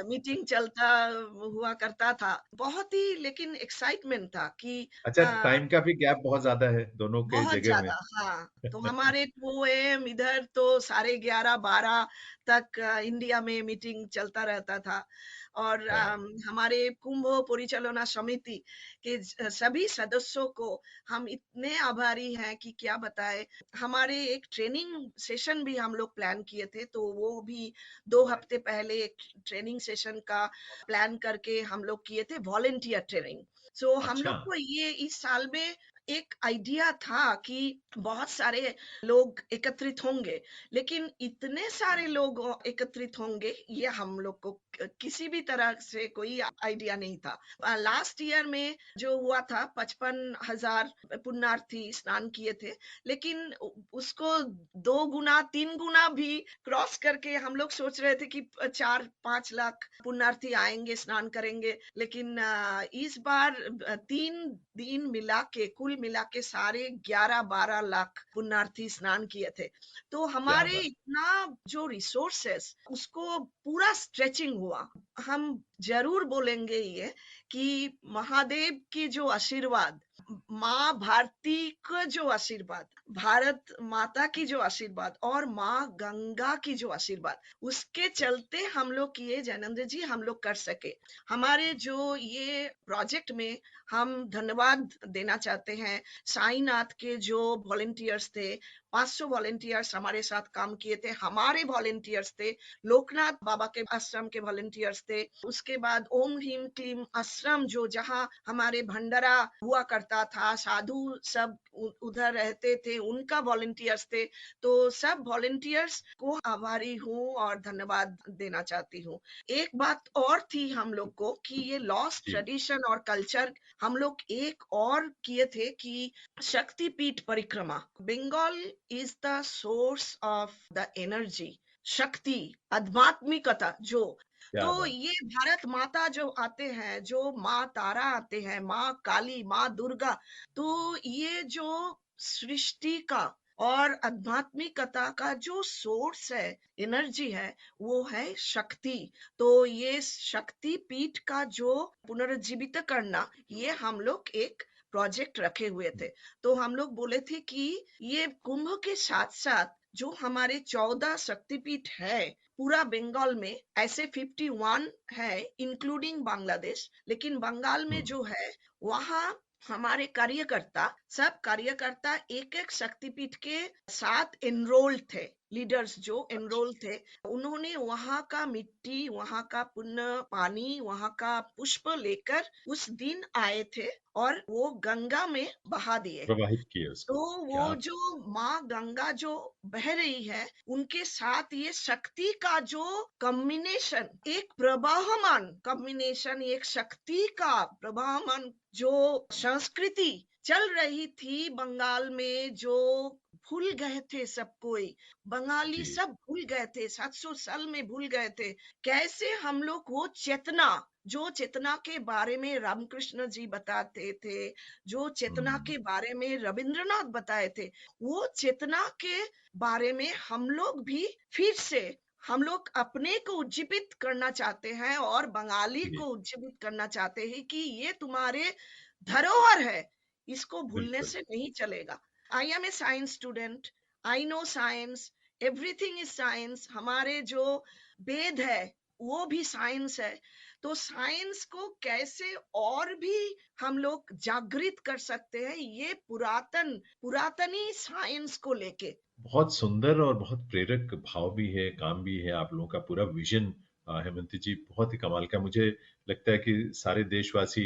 Meeting चलता हुआ करता था, बहुत ही लेकिन एक्साइटमेंट था कि अच्छा, अ, टाइम का भी गैप बहुत ज्यादा है दोनों के बहुत जगह में। ज्यादा. हाँ, तो हमारे 2 AM इधर तो 11:30-12 तक इंडिया में मीटिंग चलता रहता था. और हाँ, हमारे कुंभ परिचालना समिति के सभी सदस्यों को हम इतने आभारी हैं कि क्या बताए. हमारे एक ट्रेनिंग सेशन भी हम लोग प्लान किए थे, तो वो भी 2 हफ्ते पहले एक ट्रेनिंग सेशन का प्लान करके हम लोग किए थे, वॉलेंटियर ट्रेनिंग. सो हम अच्छा, लोग को ये इस साल में एक आइडिया था कि बहुत सारे लोग एकत्रित होंगे, लेकिन इतने सारे लोग एकत्रित होंगे ये हम लोग को किसी भी तरह से कोई आइडिया नहीं था. लास्ट ईयर में जो हुआ था 55,000 पुण्यार्थी स्नान किए थे, लेकिन उसको 2 गुना 3 गुना भी क्रॉस करके हम लोग सोच रहे थे कि 4-5 लाख पुण्यार्थी आएंगे स्नान करेंगे, लेकिन इस बार 3 दिन कुल मिला के सारे 11-12 लाख पुण्यार्थी स्नान किए थे। तो क्या हमारे बात। इतना जो रिसोर्सेस उसको पूरा स्ट्रेचिंग हुआ। हम जरूर बोलेंगे ये कि महादेव की जो आशीर्वाद, माँ भारती का जो आशीर्वाद, भारत माता की जो आशीर्वाद और माँ गंगा की जो आशीर्वाद, उसके चलते हम लोग ये जैनेंद्र जी हम लोग कर सके। हमारे जो ये प्रोजेक्ट में हम धन्यवाद देना चाहते हैं साईनाथ के जो वॉलंटियर्स थे, 500 वॉलंटियर्स हमारे साथ काम किए थे, हमारे वॉलंटियर्स थे, लोकनाथ बाबा के आश्रम के वॉलंटियर्स थे, उसके बाद ओम ह्रीम क्लीम आश्रम जो जहाँ हमारे भंडारा हुआ करता था, साधु सब उधर रहते थे, उनका वॉलंटियर्स थे। तो सब वॉलंटियर्स को आभारी हूँ और धन्यवाद देना चाहती हूँ। एक बात और थी हम लोग को कि ये लॉस्ट जी। ट्रेडिशन और कल्चर हम लोग एक और किए थे कि शक्तिपीठ परिक्रमा। Bengal is the source of the energy, Shakti, आध्यात्मिकता जो। क्या तो बात। ये भारत माता जो आते हैं, जो माँ तारा आते हैं, माँ काली, माँ दुर्गा, तो ये जो सृष्टि का और आध्यात्मिकता का जो सोर्स है, एनर्जी है, वो है शक्ति। तो ये शक्ति पीठ का जो पुनर्जीवित करना, ये हम लोग एक प्रोजेक्ट रखे हुए थे। तो हम लोग बोले थे कि ये कुंभ के साथ साथ जो हमारे 14 शक्तिपीठ है पूरा बंगाल में, ऐसे 51 है इंक्लूडिंग बांग्लादेश, लेकिन बंगाल में जो है वहाँ हमारे सब कार्यकर्ता एक एक शक्तिपीठ के साथ एनरोल थे, लीडर्स जो एनरोल थे। उन्होंने वहाँ का मिट्टी, वहाँ का पुण्य पानी, वहाँ का पुष्प लेकर उस दिन आए थे और वो गंगा में बहा दिए। प्रवाहित किए उसको। तो क्या वो जो माँ गंगा जो बह रही है, उनके साथ ये शक्ति का जो कॉम्बिनेशन, एक प्रवाहमान कॉम्बिनेशन, एक शक्ति का प्रवाहमान जो संस्कृति चल रही थी बंगाल में, जो भूल गए थे सब कोई, बंगाली जी। सब भूल गए थे, 700 साल में भूल गए थे। कैसे हम लोग वो चेतना, जो चेतना के बारे में रामकृष्ण जी बताते थे, जो चेतना के बारे में रविंद्रनाथ बताए थे, वो चेतना के बारे में हम लोग भी फिर से हम लोग अपने को उज्जीवित करना चाहते हैं और बंगाली जी। को उज्जीवित करना चाहते हैं कि ये तुम्हारे धरोहर है, इसको भूलने बिल्कुल। से नहीं चलेगा। I am a science student, I know science, everything is science. हमारे जो वेद है वो भी साइंस है। तो साइंस को कैसे और भी हम लोग जागृत कर सकते हैं, ये पुरातनी साइंस को लेके। बहुत सुंदर और बहुत प्रेरक भाव भी है, काम भी है, आप लोगों का पूरा विजन हेमंत जी बहुत ही कमाल का। मुझे लगता है कि सारे देशवासी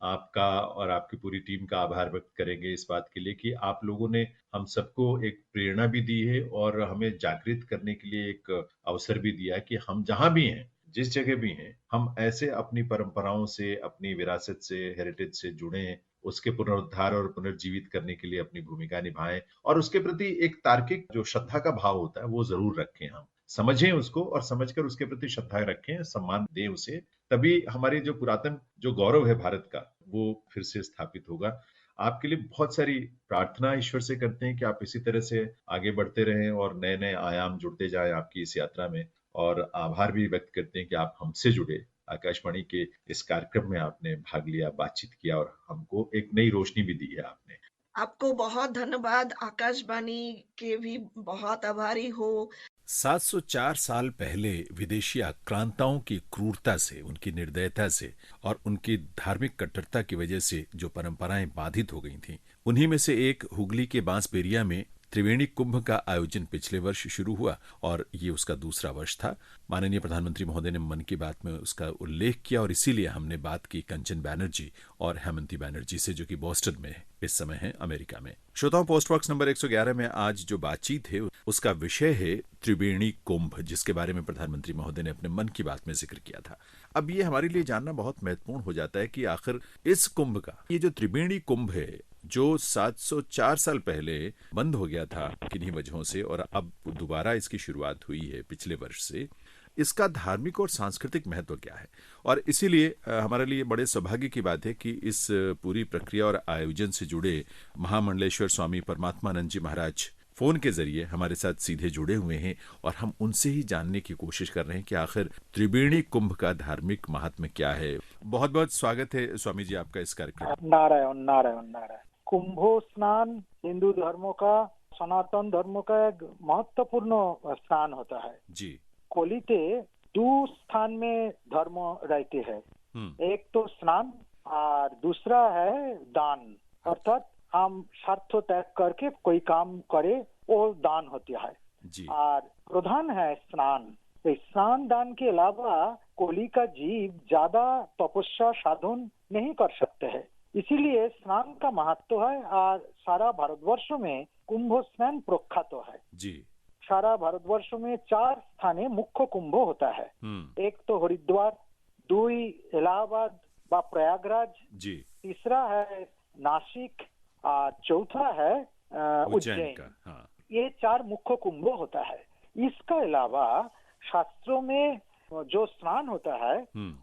आपका और आपकी पूरी टीम का आभार व्यक्त करेंगे इस बात के लिए कि आप लोगों ने हम सबको एक प्रेरणा भी दी है और हमें जागृत करने के लिए एक अवसर भी दिया है कि हम जहां भी हैं, जिस जगह भी हैं, हम ऐसे अपनी परंपराओं से, अपनी विरासत से, हेरिटेज से जुड़े, उसके पुनरुद्धार और पुनर्जीवित करने के लिए अपनी भूमिका निभाएं और उसके प्रति एक तार्किक जो श्रद्धा का भाव होता है वो जरूर रखें। हम समझें उसको और समझकर उसके प्रति श्रद्धा रखें, सम्मान दें उसे, तभी हमारी जो पुरातन जो गौरव है भारत का वो फिर से स्थापित होगा। आपके लिए बहुत सारी प्रार्थना ईश्वर से करते हैं कि आप इसी तरह से आगे बढ़ते रहें और नए नए आयाम जुड़ते जाएं आपकी इस यात्रा में, और आभार भी व्यक्त करते हैं कि आप हमसे जुड़े, आकाशवाणी के इस कार्यक्रम में आपने भाग लिया, बातचीत किया और हमको एक नई रोशनी भी दी है आपने। आपको बहुत धन्यवाद, आकाशवाणी के भी बहुत आभारी हूँ। 704 साल पहले विदेशी आक्रांताओं की क्रूरता से, उनकी निर्दयता से और उनकी धार्मिक कट्टरता की वजह से जो परंपराएं बाधित हो गई थीं, उन्हीं में से एक हुगली के बांसबेरिया में त्रिवेणी कुंभ का आयोजन पिछले वर्ष शुरू हुआ और ये उसका दूसरा वर्ष था। माननीय प्रधानमंत्री महोदय ने मन की बात में उसका उल्लेख किया और इसीलिए हमने बात की कंचन बैनर्जी और हेमंती बैनर्जी से, जो कि बोस्टन में इस समय है, अमेरिका में। श्रोताओं, पोस्ट बॉक्स नंबर 111 में आज जो बातचीत है उसका विषय है त्रिवेणी कुंभ, जिसके बारे में प्रधानमंत्री महोदय ने अपने मन की बात में जिक्र किया था। अब ये हमारे लिए जानना बहुत महत्वपूर्ण हो जाता है कि आखिर इस कुंभ का, ये जो त्रिवेणी कुंभ है, जो 704 साल पहले बंद हो गया था किन्हीं वजहों से और अब दोबारा इसकी शुरुआत हुई है पिछले वर्ष से, इसका धार्मिक और सांस्कृतिक महत्व क्या है? और इसीलिए हमारे लिए बड़े सौभाग्य की बात है कि इस पूरी प्रक्रिया और आयोजन से जुड़े महामंडलेश्वर स्वामी परमात्मानंद जी महाराज फोन के जरिए हमारे साथ सीधे जुड़े हुए हैं और हम उनसे ही जानने की कोशिश कर रहे हैं कि आखिर त्रिवेणी कुंभ का धार्मिक महात्म्य क्या है। बहुत बहुत स्वागत है स्वामी जी आपका इस कार्यक्रम। नारायण नारायण नारायण। कुंभो स्नान हिंदू धर्मों का, सनातन धर्म का एक महत्वपूर्ण स्नान होता है जी। कोलिते दो स्थान में धर्म रहते हैं, एक तो स्नान और दूसरा है दान, अर्थात हम स्वार्थ त्याग करके कोई काम करे वो दान होता है जी। और प्रधान है स्नान। स्नान दान के अलावा कोली का जीव ज्यादा तपस्या साधन नहीं कर सकते हैं, इसीलिए स्नान का महत्व है और सारा भारतवर्ष में कुंभ स्नान प्रख्यात है जी। सारा भारतवर्ष में 4 स्थाने मुख्य कुंभ होता है। एक तो हरिद्वार, 2 इलाहाबाद व प्रयागराज जी, तीसरा है नासिक और चौथा है उज्जैन का। हाँ। ये 4 मुख्य कुंभ होता है। इसका अलावा शास्त्रों में जो स्नान होता है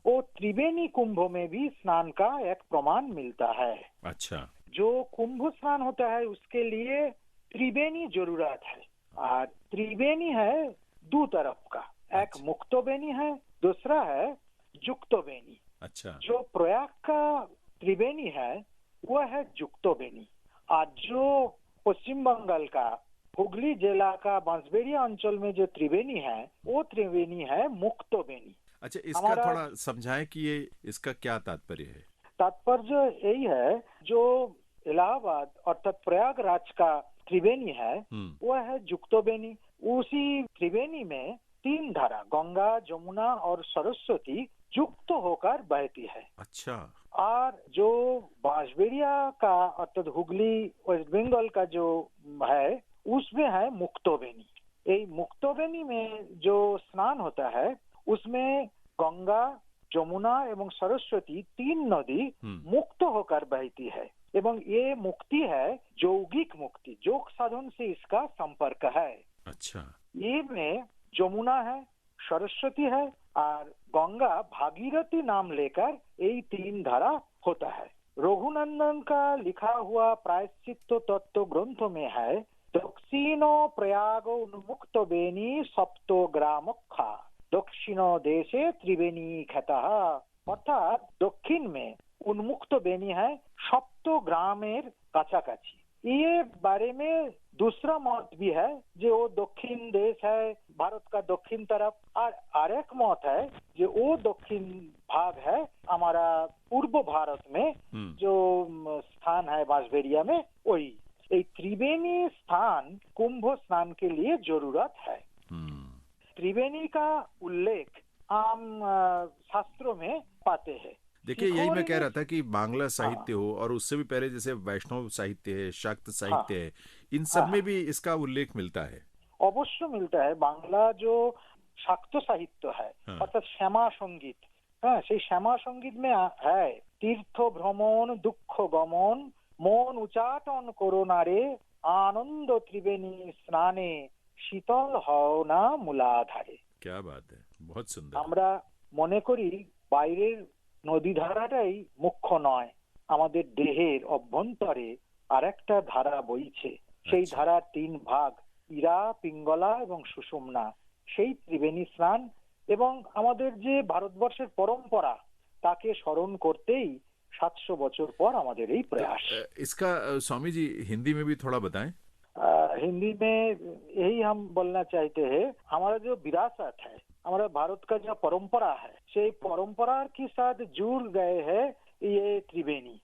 वो त्रिवेणी कुंभ में भी स्नान का एक प्रमाण मिलता है। अच्छा। जो कुंभ स्नान होता है उसके लिए त्रिवेणी जरूरत है और त्रिवेणी है 2 तरफ का, एक मुक्तोवेणी है, दूसरा है जुक्तोवेणी। अच्छा। जो प्रयाग का त्रिवेणी है वह है जुक्तोवेणी और जो पश्चिम बंगाल का हुगली जिला का बांसबेड़िया अंचल में जो त्रिवेणी है वो त्रिवेणी है मुक्तोवेणी। अच्छा, इसका थोड़ा समझाएं कि ये इसका क्या तात्पर्य है? तात्पर्य यही है, जो इलाहाबाद अर्थात प्रयागराज का त्रिवेणी है वह है जुक्तोवेणी। उसी त्रिवेणी में 3 धारा गंगा, जमुना और सरस्वती युक्त होकर बहती है। अच्छा। और जो बांसबेड़िया का अर्थात हुगली वेस्ट बंगाल का जो है उसमें है मुक्तोवेणी। ये मुक्तोवेणी में जो स्नान होता है उसमें गंगा, जमुना एवं सरस्वती 3 नदी मुक्त होकर बहती है एवं ये मुक्ति है यौगिक मुक्ति, योग साधन से इसका संपर्क है। अच्छा। ये में जमुना है, सरस्वती है और गंगा भागीरथी नाम लेकर यही 3 धारा होता है। रघुनंदन का लिखा हुआ प्रायश्चित्त तत्व ग्रंथ में है दक्षिणो प्रयाग उन्मुक्त बेनी सप्तो ग्रामोखा दक्षिणो देशे त्रिवेणी ख्याता, अर्थात दक्षिण में उन्मुक्त बेनी है सप्तो ग्रामेर काछाकाछी। ये बारे में दूसरा मत भी है जो वो दक्षिण देश है भारत का दक्षिण तरफ, और एक मत है जो वो दक्षिण भाग है हमारा पूर्व भारत में जो स्थान है बांसबेड़िया में, वही ये त्रिवेणी स्थान कुंभ स्नान के लिए जरूरत है। त्रिवेणी का उल्लेख आम शास्त्रों में पाते हैं। देखिए, यही मैं कह रहा था कि बांग्ला साहित्य हो और उससे भी पहले जैसे वैष्णव साहित्य है, शाक्त साहित्य है, इन सब में भी इसका उल्लेख मिलता है। अवश्य मिलता है। बांग्ला जो शाक्त साहित्य है अर्थात श्यामा संगीत, সেই শ্যামা संगीत में है तीर्थ भ्रमण दुख गमन मन उचाटन कोरोनारे आनंद त्रिवेणी स्नाने शीतल हओ ना मूलाधारे। क्या बात है, बहुत सुंदर। আমরা মনে করি বাইরের নদী ধারাটাই মুখ্য নয়, আমাদের দেহের অভ্যন্তরে আরেকটা ধারা বইছে, সেই ধারার 3 ভাগ ইরা, পিঙ্গলা এবং সুষুম্না। সেই ত্রিবেণী স্নান এবং আমাদের যে ভারতবর্ষের পরম্পরা তাকে স্মরণ করতেই 700 বছর পর আমাদের এই प्रयास। इसका स्वामी जी हिंदी में भी थोड़ा बताएं। हिंदी में यही हम बोलना चाहते हैं, हमारा जो विरासत है, हमारा भारत का जो परंपरा है, से परंपरा के साथ जुड़ गए हैं ये त्रिवेणी।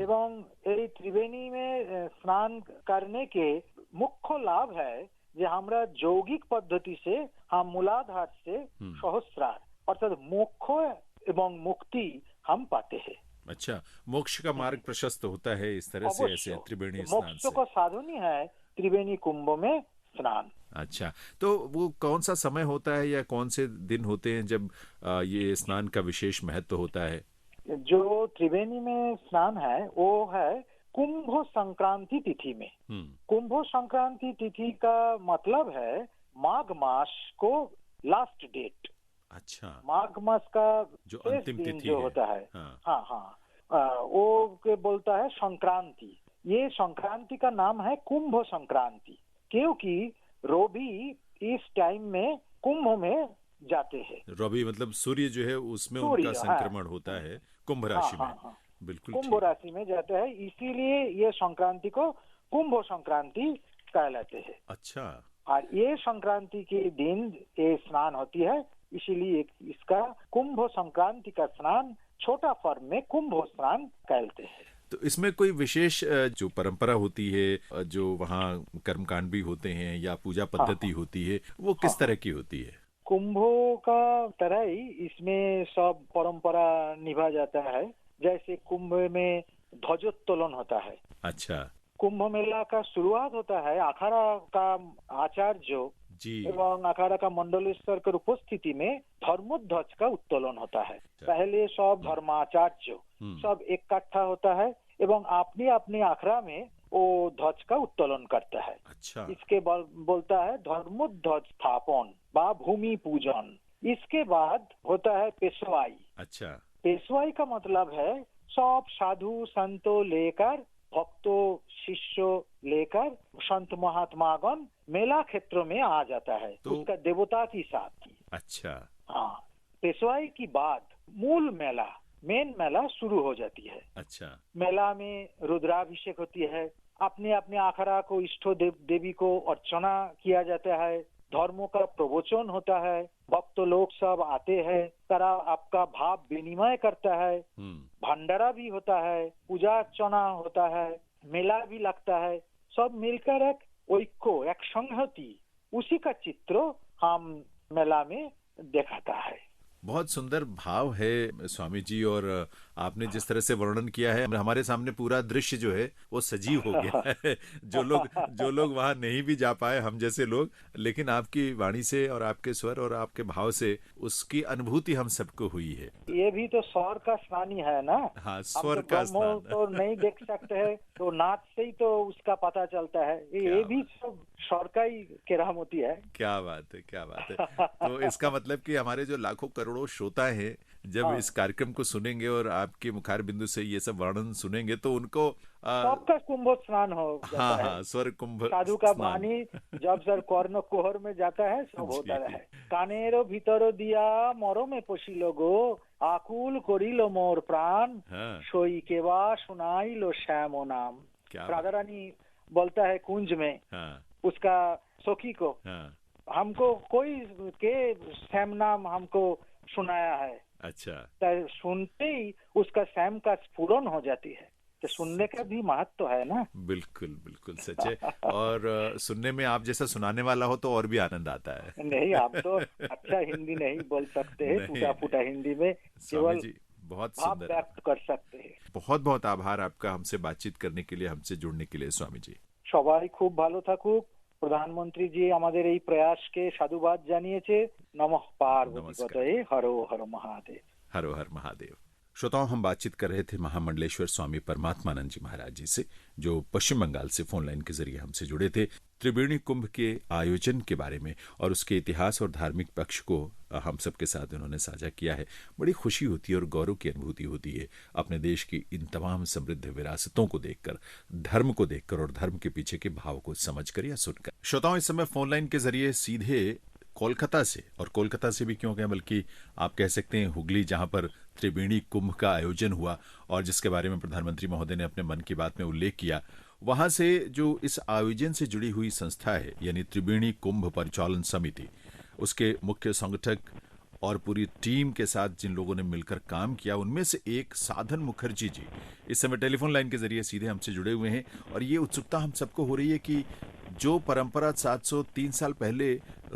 एवं ये त्रिवेणी में स्नान करने के मुख्य लाभ है जो हमारा यौगिक पद्धति से हम मूलाधार से सहस्रार अर्थात मोक्ष एवं मुक्ति हम पाते हैं। अच्छा, मोक्ष का मार्ग प्रशस्त होता है इस तरह से ऐसे त्रिवेणी स्नान से। मोक्ष का साधन ही है त्रिवेणी कुंभ में स्नान। अच्छा, तो वो कौन सा समय होता है या कौन से दिन होते हैं जब ये स्नान का विशेष महत्व होता है? जो त्रिवेणी में स्नान है वो है कुंभ संक्रांति तिथि में। कुंभ संक्रांति तिथि का मतलब है माघ मास को लास्ट डेट, अच्छा, माघ मास का जो शेष अंतिम दिन तिथि जो है। होता है, हाँ, हाँ हाँ, वो के बोलता है संक्रांति। ये संक्रांति का नाम है कुंभ संक्रांति, क्योंकि रोबी इस टाइम में कुंभ में जाते हैं। रवि मतलब सूर्य जो है उसमें उनका सूर्य, संक्रमण होता है कुंभ हाँ राशि में। हाँ हाँ, बिल्कुल कुंभ ठीक। राशि में जाते हैं, इसीलिए ये संक्रांति को कुंभ संक्रांति कहलाते हैं। अच्छा, और ये संक्रांति के दिन ये स्नान होती है, इसीलिए इसका कुंभ संक्रांति का स्नान छोटा फॉर्म में कुंभ स्नान कहते हैं। तो इसमें कोई विशेष जो परंपरा होती है, जो वहाँ कर्मकांड भी होते हैं या पूजा पद्धति होती है, वो किस तरह की होती है? कुंभों का तरह ही इसमें सब परंपरा निभा जाता है। जैसे कुंभ में ध्वजोत्तोलन होता है। अच्छा कुंभ मेला का शुरुआत होता है अखाड़ा का आचार्य जी, एवं अखाड़ा का मंडलेश्वर की उपस्थिति में धर्मोध्वज का उत्तोलन होता है। पहले सब धर्माचार्य सब इकट्ठा होता है एवं अपनी अपनी अखाड़ा में वो ध्वज का उत्तोलन करता है। अच्छा, इसके बोलता है धर्मोध्वज स्थापन व भूमि पूजन। इसके बाद होता है पेशवाई। अच्छा, पेशवाई का मतलब है सब साधु संतों लेकर, भक्तों शिष्यों लेकर संत महात्मागण मेला क्षेत्र में आ जाता है, तो उसका देवता के साथ। अच्छा, हाँ, पेशवाई की बाद मूल मेला, मेन मेला शुरू हो जाती है। अच्छा, मेला में रुद्राभिषेक होती है, अपने अपने अखाड़ा को इष्ट देवी को अर्चना किया जाता है, धर्मों का प्रवचन होता है, भक्त लोग सब आते हैं, तरह आपका भाव विनिमय करता है, भंडारा भी होता है, पूजा अर्चना होता है, मेला भी लगता है। सब मिलकर एक ऐक्य, एक संहति, उसी का चित्र हम मेला में दिखाता है। बहुत सुंदर भाव है स्वामी जी, और आपने जिस तरह से वर्णन किया है हमारे सामने पूरा दृश्य जो है वो सजीव हो गया है। जो लोग वहां नहीं भी जा पाए, हम जैसे लोग, लेकिन आपकी वाणी से और आपके स्वर और आपके भाव से उसकी अनुभूति हम सबको हुई है। ये भी तो स्वर का स्नान ही है ना। हाँ, हम स्वर तो का ब्रह्म स्नान। तो नहीं देख सकते हैं, तो नाच से ही तो उसका पता चलता है। ये भी सब स्वर का ही करामती है। क्या बात है, क्या बात है। तो इसका मतलब कि हमारे जो लाखों करोड़ों श्रोता हैं, जब इस कार्यक्रम को सुनेंगे और आपके मुखार बिंदु से ये सब वर्णन सुनेंगे तो उनको सबका कुंभ स्नान हो जाता हाँ है। हाँ, स्वर कुंभ साधु का स्नान। वाणी जब सर कर्ण कुहर में जाता है सब होता है। कानेरो भीतर दिया मरो में पशिलो गो, आकुल करिलो मोर प्राण, हाँ, सोई केवा सुनाई लो श्यामो नाम। क्या राधा रानी बोलता है कुंज में हाँ, उसका सखी को, हाँ, हमको कोई के श्याम नाम हमको सुनाया है। अच्छा, तो सुनते ही उसका श्याम का स्फुरन हो जाती है। तो सुनने का भी महत्व है ना। बिल्कुल बिल्कुल सच है। और सुनने में आप जैसा सुनाने वाला हो तो और भी आनंद आता है। नहीं, आप तो अच्छा हिंदी नहीं बोल सकते हैं, टूटा फूटा हिंदी में स्वामी केवल जी बहुत भाव सुंदर। व्यक्त कर सकते हैं। बहुत बहुत आभार आपका हमसे बातचीत करने के लिए, हमसे जुड़ने के लिए स्वामी जी। সবাই খুব ভালো থাকুক। প্রধানমন্ত্রী জি আমাদের এই প্রয়াসকে সাধুবাদ জানিয়েছে। নমঃ পার্বতীপতয়ে, হর হর महादेव। हर हर महादेव। श्रोताओं, हम बातचीत कर रहे थे महामंडलेश्वर स्वामी परमात्मानंद जी महाराज जी से, जो पश्चिम बंगाल से फोन लाइन के जरिए हमसे जुड़े थे। त्रिवेणी कुंभ के आयोजन के बारे में और उसके इतिहास और धार्मिक पक्ष को हम सबके साथ उन्होंने साझा किया है। बड़ी खुशी होती है और गौरव की अनुभूति होती है अपने देश की इन तमाम समृद्ध विरासतों को देखकर, धर्म को देखकर और धर्म के पीछे के भाव को समझकर या सुनकर। श्रोताओं, इस समय फोन लाइन के जरिए सीधे कोलकाता से, और कोलकाता से भी क्यों कहें बल्कि आप कह सकते हैं हुगली, जहां पर त्रिवेणी कुंभ का आयोजन हुआ और जिसके बारे में प्रधानमंत्री महोदय ने अपने मन की बात में उल्लेख किया, वहां से जो इस आयोजन से जुड़ी हुई संस्था है यानी त्रिवेणी कुंभ परिचालन समिति, उसके मुख्य संगठक और पूरी टीम के साथ जिन लोगों ने मिलकर काम किया, उनमें से एक साधन मुखर्जी जी इस समय टेलीफोन लाइन के जरिए सीधे हमसे जुड़े हुए हैं। और ये उत्सुकता हम सबको हो रही है कि जो परंपरा 703 साल पहले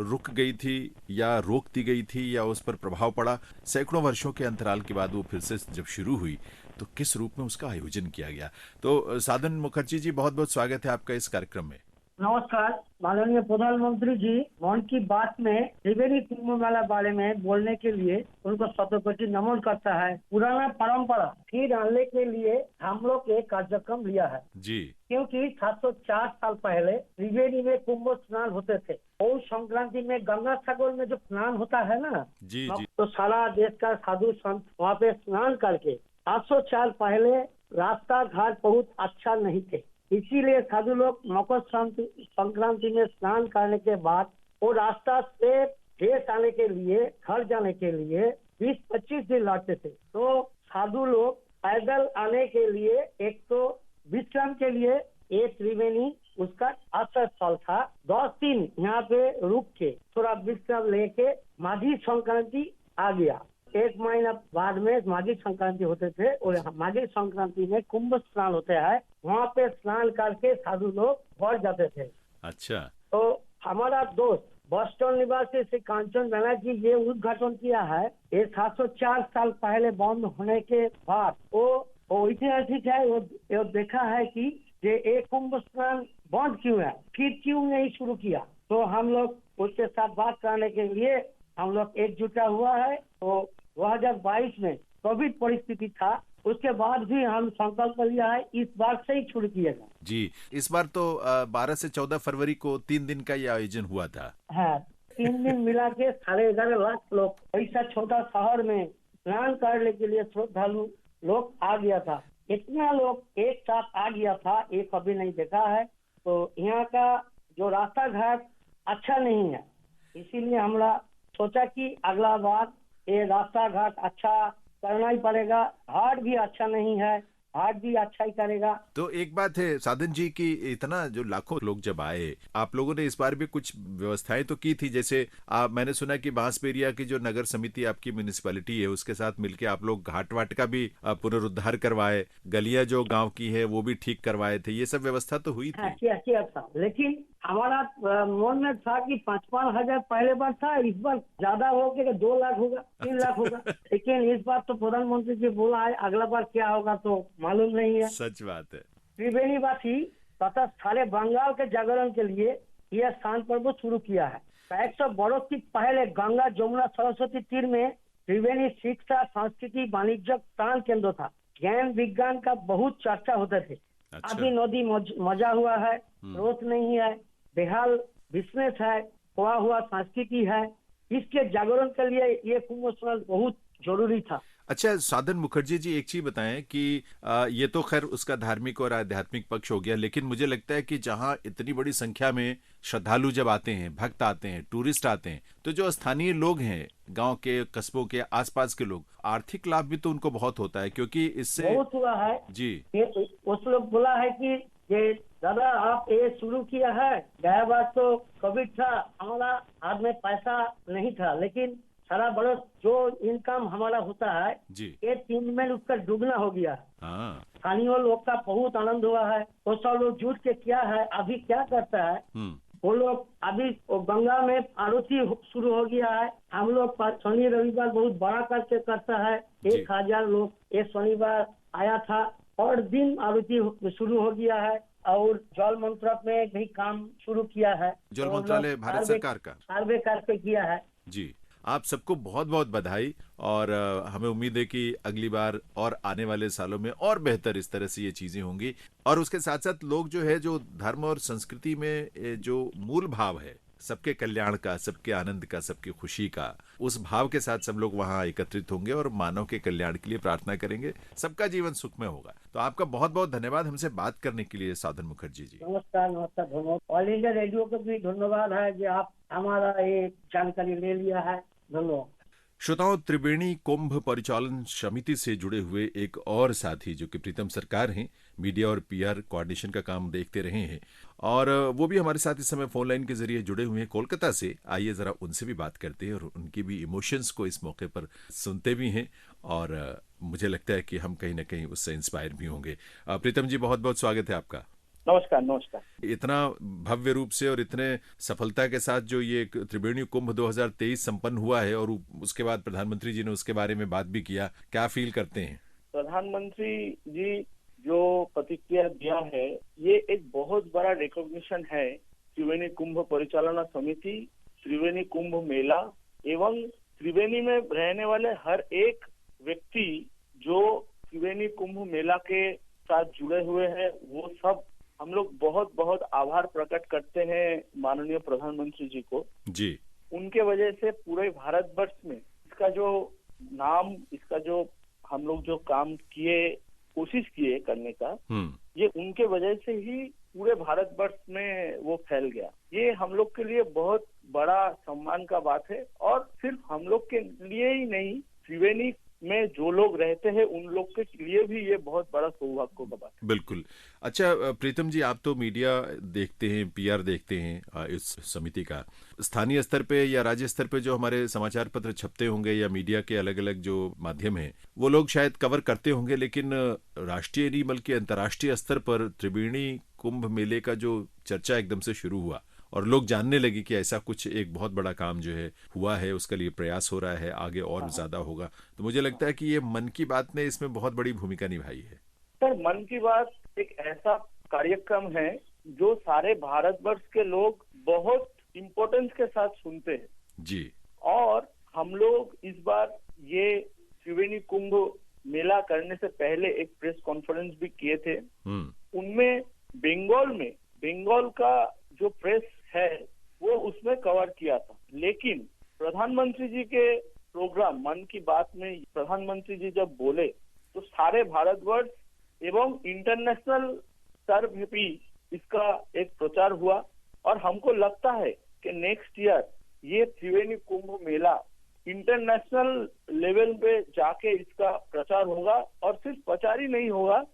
रुक गई थी या रोक दी गई थी या उस पर प्रभाव पड़ा, सैकड़ों वर्षों के अंतराल के बाद वो फिर से जब शुरू हुई तो किस रूप में उसका आयोजन किया गया। तो साधन मुखर्जी जी, बहुत बहुत स्वागत है आपका इस कार्यक्रम में। नमस्कार माननीय प्रधानमंत्री जी, मन की बात में त्रिवेणी कुंभ मेला बारे में बोलने के लिए उनको शतकोटि नमन करता है। पुराना परंपरा फिर आने के लिए हम लोग एक कार्यक्रम लिया है जी। क्योंकि 704 साल पहले त्रिवेणी में कुंभ स्नान होते थे। पौष संक्रांति में गंगा सागर में जो स्नान होता है ना, जी जी। तो सारा देश का साधु संत वहाँ पे स्नान करके 704 पहले रास्ता घाट बहुत अच्छा नहीं थे, इसीलिए साधु लोग मकर संक्रांति में स्नान करने के बाद वो रास्ता से देश आने के लिए, घर जाने के लिए 20-25 दिन लगते थे। तो साधु लोग पैदल आने के लिए एक तो विश्राम के लिए एक त्रिवेणी उसका आश्रय स्थल था। 10 दिन यहाँ पे रुक के थोड़ा विश्राम लेके माघी संक्रांति आ गया। 1 महीना बाद में माघी संक्रांति होते थे और माघी संक्रांति में कुंभ स्नान होते हैं, वहाँ पे स्नान करके साधु लोग घर जाते थे। अच्छा। तो हमारा दोस्त बॉस्टन निवासी श्री कांचन बनर्जी ये उद्घाटन किया है। ये 704 साल पहले बंद होने के बाद वो ऐतिहासिक है। वो देखा है कि ये कुंभ स्नान बंद क्यों है, फिर क्यों नहीं शुरू किया। तो हम लोग उसके साथ बात करने के लिए हम लोग एकजुटा हुआ है। तो 2022 में कोविड परिस्थिति था, उसके बाद भी हम संकल्प लिया है इस बार से ही शुरू किएगा। जी, इस बार तो 12 से 14 फरवरी को 3 दिन का ये आयोजन हुआ था। हाँ, 3 दिन मिला के 11.5 लाख लोग ऐसा छोटा शहर में स्नान करने के लिए श्रद्धालु लोग आ गया था। इतना लोग एक साथ आ गया था, ये कभी नहीं देखा है। तो यहाँ का जो रास्ता घाट अच्छा नहीं है, इसीलिए हमरा सोचा कि अगला बार ये रास्ता घाट अच्छा करना ही पड़ेगा। घाट भी अच्छा नहीं है, घाट भी अच्छा ही करेगा। तो एक बात है साधन जी की इतना जो लाखों लोग जब आए, आप लोगों ने इस बार भी कुछ व्यवस्थाएं तो की थी। जैसे मैंने सुना कि बांसबेरिया की जो नगर समिति आपकी म्युनिसिपैलिटी है उसके साथ मिलके आप लोग घाट वाट का भी पुनरुद्धार करवाए, गलियां जो गांव की है वो भी ठीक करवाए थे, ये सब व्यवस्था तो हुई थी। किया था, लेकिन हमारा मन में था कि 5-5 हजार पहले बार था, इस बार ज्यादा हो गया, 2 लाख होगा, 3 लाख होगा। लेकिन इस बार तो प्रधानमंत्री जी बोला है अगला बार क्या होगा तो मालूम नहीं है। सच बात है। त्रिवेणीवासी तथा सारे बंगाल के जागरण के लिए यह स्नान पर्व शुरू किया है। 100 बरस की पहले गंगा जमुना सरस्वती तीर में त्रिवेणी शिक्षा संस्कृति वाणिज्य प्राण केंद्र था। ज्ञान विज्ञान का बहुत चर्चा होते थे। अच्छा। अभी नदी मजा हुआ है, रोज नहीं है, बेहाल बिजनेस है, खोआ हुआ संस्कृति है, इसके जागरण के लिए ये कुंभ स्नान बहुत जरूरी था। अच्छा साधन मुखर्जी जी, एक चीज बताएं कि ये तो खैर उसका धार्मिक और आध्यात्मिक पक्ष हो गया, लेकिन मुझे लगता है कि जहां इतनी बड़ी संख्या में श्रद्धालु जब आते हैं, भक्त आते हैं, टूरिस्ट आते हैं, तो जो स्थानीय लोग हैं, गांव के कस्बों के आसपास के लोग, आर्थिक लाभ भी तो उनको बहुत होता है, क्योंकि इससे बहुत हुआ है जी। उस लोग बोला है कि ये दादा आप ये शुरू किया है, गया बार तो कोविड था, हमारा हाथ में पैसा नहीं था, लेकिन सारा बरस जो इनकम हमारा होता है जी, ये 3 में उसका दुगना हो गया है। हाँ। स्थानीय लोग का बहुत आनंद हुआ है। वो सब लोग जुट के क्या है, अभी क्या करता है, वो लोग अभी गंगा में आरती शुरू हो गया है। हम लोग शनि रविवार बहुत बड़ा करके करता है। 1000 लोग एक शनिवार आया था और दिन आरती शुरू हो गया है। और जल मंत्रालय में भी काम शुरू किया है, जल मंत्रालय भारत सरकार का सर्वे करके किया है। जी, आप सबको बहुत बहुत बधाई और हमें उम्मीद है कि अगली बार और आने वाले सालों में और बेहतर इस तरह से ये चीजें होंगी। और उसके साथ साथ लोग जो है, जो धर्म और संस्कृति में जो मूल भाव है, सबके कल्याण का, सबके आनंद का, सबकी खुशी का, उस भाव के साथ सब लोग वहाँ एकत्रित होंगे और मानव के कल्याण के लिए प्रार्थना करेंगे, सबका जीवन सुखमय होगा। तो आपका बहुत बहुत धन्यवाद हमसे बात करने के लिए साधन मुखर्जी जी। नमस्कार, धन्यवाद। ऑल इंडिया रेडियो को भी धन्यवाद है कि आप हमारा ये जानकारी ले लिया है, धन्यवाद। श्रोताओं, त्रिवेणी कुंभ परिचालन समिति से जुड़े हुए एक और साथी जो कि प्रीतम सरकार हैं, मीडिया और पीआर कोऑर्डिनेशन का काम देखते रहे हैं और वो भी हमारे साथ इस समय फोन लाइन के जरिए जुड़े हुए हैं कोलकाता से। आइए जरा उनसे भी बात करते हैं और उनकी भी इमोशंस को इस मौके पर सुनते भी हैं और मुझे लगता है कि हम कहीं ना कहीं उससे इंस्पायर भी होंगे। प्रीतम जी, बहुत बहुत स्वागत है आपका। नमस्कार। नमस्कार। इतना भव्य रूप से और इतने सफलता के साथ जो ये त्रिवेणी कुंभ 2023 संपन्न हुआ है और उसके बाद प्रधानमंत्री जी ने उसके बारे में बात भी किया, क्या फील करते हैं? प्रधानमंत्री जी जो प्रतिक्रिया दिया है, ये एक बहुत बड़ा रिकॉग्निशन है त्रिवेणी कुंभ परिचालना समिति, त्रिवेणी कुंभ मेला एवं त्रिवेणी में रहने वाले हर एक व्यक्ति जो त्रिवेणी कुंभ मेला के साथ जुड़े हुए हैं, वो सब हम लोग बहुत बहुत आभार प्रकट करते हैं माननीय प्रधानमंत्री जी को। जी, उनके वजह से पूरे भारतवर्ष में इसका जो नाम, इसका जो हम लोग जो काम किए, कोशिश किए करने का, ये उनके वजह से ही पूरे भारतवर्ष में वो फैल गया। ये हम लोग के लिए बहुत बड़ा सम्मान का बात है और सिर्फ हम लोग के लिए ही नहीं, त्रिवेणी में जो लोग रहते हैं उन लोग के लिए भी ये बहुत बड़ा सौभाग्य का बात है। बिल्कुल। अच्छा प्रीतम जी, आप तो मीडिया देखते हैं, पीआर देखते हैं इस समिति का। स्थानीय स्तर पे या राज्य स्तर पे जो हमारे समाचार पत्र छपते होंगे या मीडिया के अलग अलग जो माध्यम हैं, वो लोग शायद कवर करते होंगे, लेकिन राष्ट्रीय नहीं बल्कि अंतर्राष्ट्रीय स्तर पर त्रिवेणी कुंभ मेले का जो चर्चा एकदम से शुरू हुआ और लोग जानने लगे कि ऐसा कुछ एक बहुत बड़ा काम जो है हुआ है, उसके लिए प्रयास हो रहा है, आगे और ज्यादा होगा, तो मुझे लगता है कि ये मन की बात ने इसमें बहुत बड़ी भूमिका निभाई है। सर, मन की बात एक ऐसा कार्यक्रम है जो सारे भारतवर्ष के लोग बहुत इम्पोर्टेंस के साथ सुनते हैं जी। और हम लोग इस बार ये त्रिवेणी कुंभ मेला करने से पहले एक प्रेस कॉन्फ्रेंस भी किए थे। उनमें बंगाल का जो प्रेस है वो उसमें कवर किया था, लेकिन प्रधानमंत्री जी के प्रोग्राम मन की बात में प्रधानमंत्री जी जब बोले तो सारे भारतवर्ष एवं इंटरनेशनल स्तर पे भी इसका एक प्रचार हुआ और हमको लगता है कि नेक्स्ट ईयर ये त्रिवेणी कुंभ मेला इंटरनेशनल लेवल पे जाके इसका प्रचार होगा और सिर्फ प्रचार ही नहीं होगा,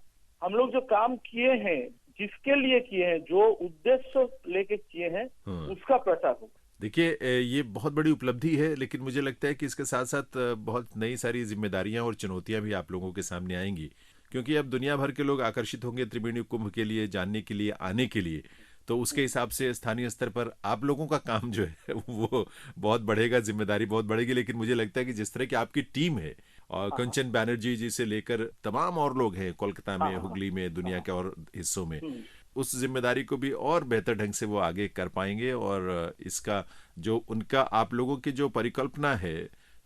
हम लोग जो काम किए हैं, जिसके लिए किए हैं, जो उद्देश्य लेके किए हैं, उसका प्रचार होगा। देखिए, ये बहुत बड़ी उपलब्धि है, लेकिन मुझे लगता है कि इसके साथ साथ बहुत नई सारी जिम्मेदारियां और चुनौतियां भी आप लोगों के सामने आएंगी, क्योंकि अब दुनिया भर के लोग आकर्षित होंगे त्रिवेणी कुंभ के लिए, जानने के लिए, आने के लिए। तो उसके हिसाब से स्थानीय स्तर पर आप लोगों का काम जो है वो बहुत बढ़ेगा, जिम्मेदारी बहुत बढ़ेगी। लेकिन मुझे लगता है कि जिस तरह की आपकी टीम है और कंचन बैनर्जी जी से लेकर तमाम और लोग हैं कोलकाता में, हुगली में, दुनिया के और हिस्सों में, उस जिम्मेदारी को भी और बेहतर ढंग से वो आगे कर पाएंगे। और इसका जो उनका आप लोगों की जो परिकल्पना है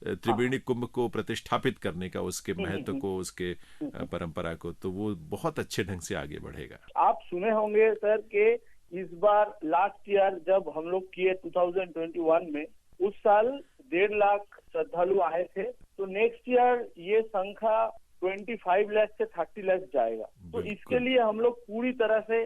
त्रिवेणी कुंभ को प्रतिष्ठापित करने का, उसके महत्व को, उसके परंपरा को, तो वो बहुत अच्छे ढंग से आगे बढ़ेगा। आप सुने होंगे सर कि इस बार लास्ट ईयर जब हम लोग किए 2021 में, उस साल 1.5 लाख श्रद्धालु आए थे, तो नेक्स्ट ईयर ये संख्या 25 लाख से 30 लाख जाएगा। तो इसके लिए हम लोग पूरी तरह से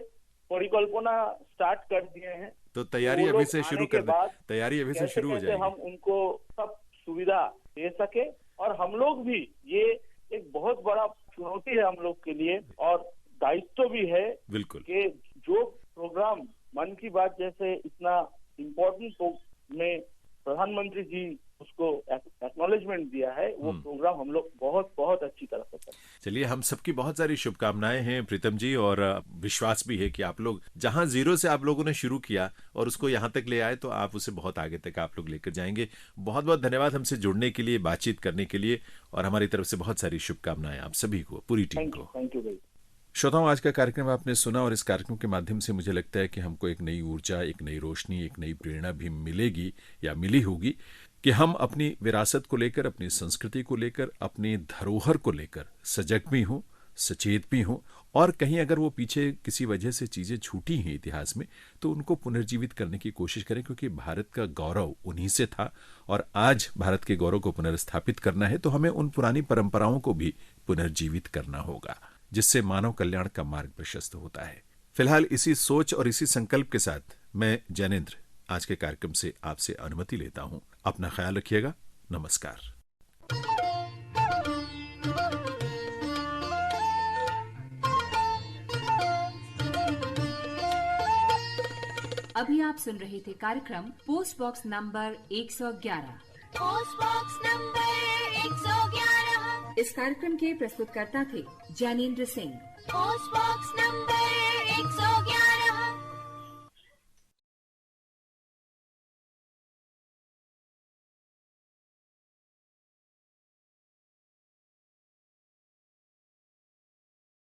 परिकल्पना स्टार्ट कर दिए हैं। तो तैयारी अभी से शुरू कर दें, तैयारी अभी से शुरू हो जाएगी। हम उनको सब सुविधा दे सके और हम लोग भी, ये एक बहुत बड़ा चुनौती है हम लोग के लिए और दायित्व भी है बिल्कुल कि जो प्रोग्राम मन की बात जैसे इतना इम्पोर्टेंट में प्रधानमंत्री जी उसको एक्नॉलेजमेंट दिया है, वो प्रोग्राम हम लोग बहुत बहुत अच्छी तरह से करें। चलिए, हम सबकी बहुत सारी शुभकामनाएं हैं प्रीतम जी, और विश्वास भी है कि आप लोग जहां जीरो से आप लोगों ने शुरू किया और उसको यहां तक ले आए, तो आप उसे बहुत आगे तक आप लोग लेकर जाएंगे। बहुत बहुत धन्यवाद हमसे जुड़ने के लिए, बातचीत करने के लिए, और हमारी तरफ से बहुत सारी शुभकामनाएं आप सभी को, पूरी टीम को। थैंक यू भाई। श्रोताओं, आज का कार्यक्रम आपने सुना और इस कार्यक्रम के माध्यम से मुझे लगता है कि हमको एक नई ऊर्जा, एक नई रोशनी, एक नई प्रेरणा भी मिलेगी या मिली होगी कि हम अपनी विरासत को लेकर, अपनी संस्कृति को लेकर, अपनी धरोहर को लेकर सजग भी हों, सचेत भी हों, और कहीं अगर वो पीछे किसी वजह से चीजें छूटी हैं इतिहास में, तो उनको पुनर्जीवित करने की कोशिश करें, क्योंकि भारत का गौरव उन्हीं से था और आज भारत के गौरव को पुनर्स्थापित करना है तो हमें उन पुरानी परंपराओं को भी पुनर्जीवित करना होगा, जिससे मानव कल्याण का मार्ग प्रशस्त होता है। फिलहाल इसी सोच और इसी संकल्प के साथ मैं जैनेंद्र आज के कार्यक्रम से आपसे अनुमति लेता हूं। अपना ख्याल रखिएगा। नमस्कार। अभी आप सुन रहे थे कार्यक्रम post box number 111। Post box number 111। इस कार्यक्रम के प्रस्तुतकर्ता थे Jainendra Singh. Post box number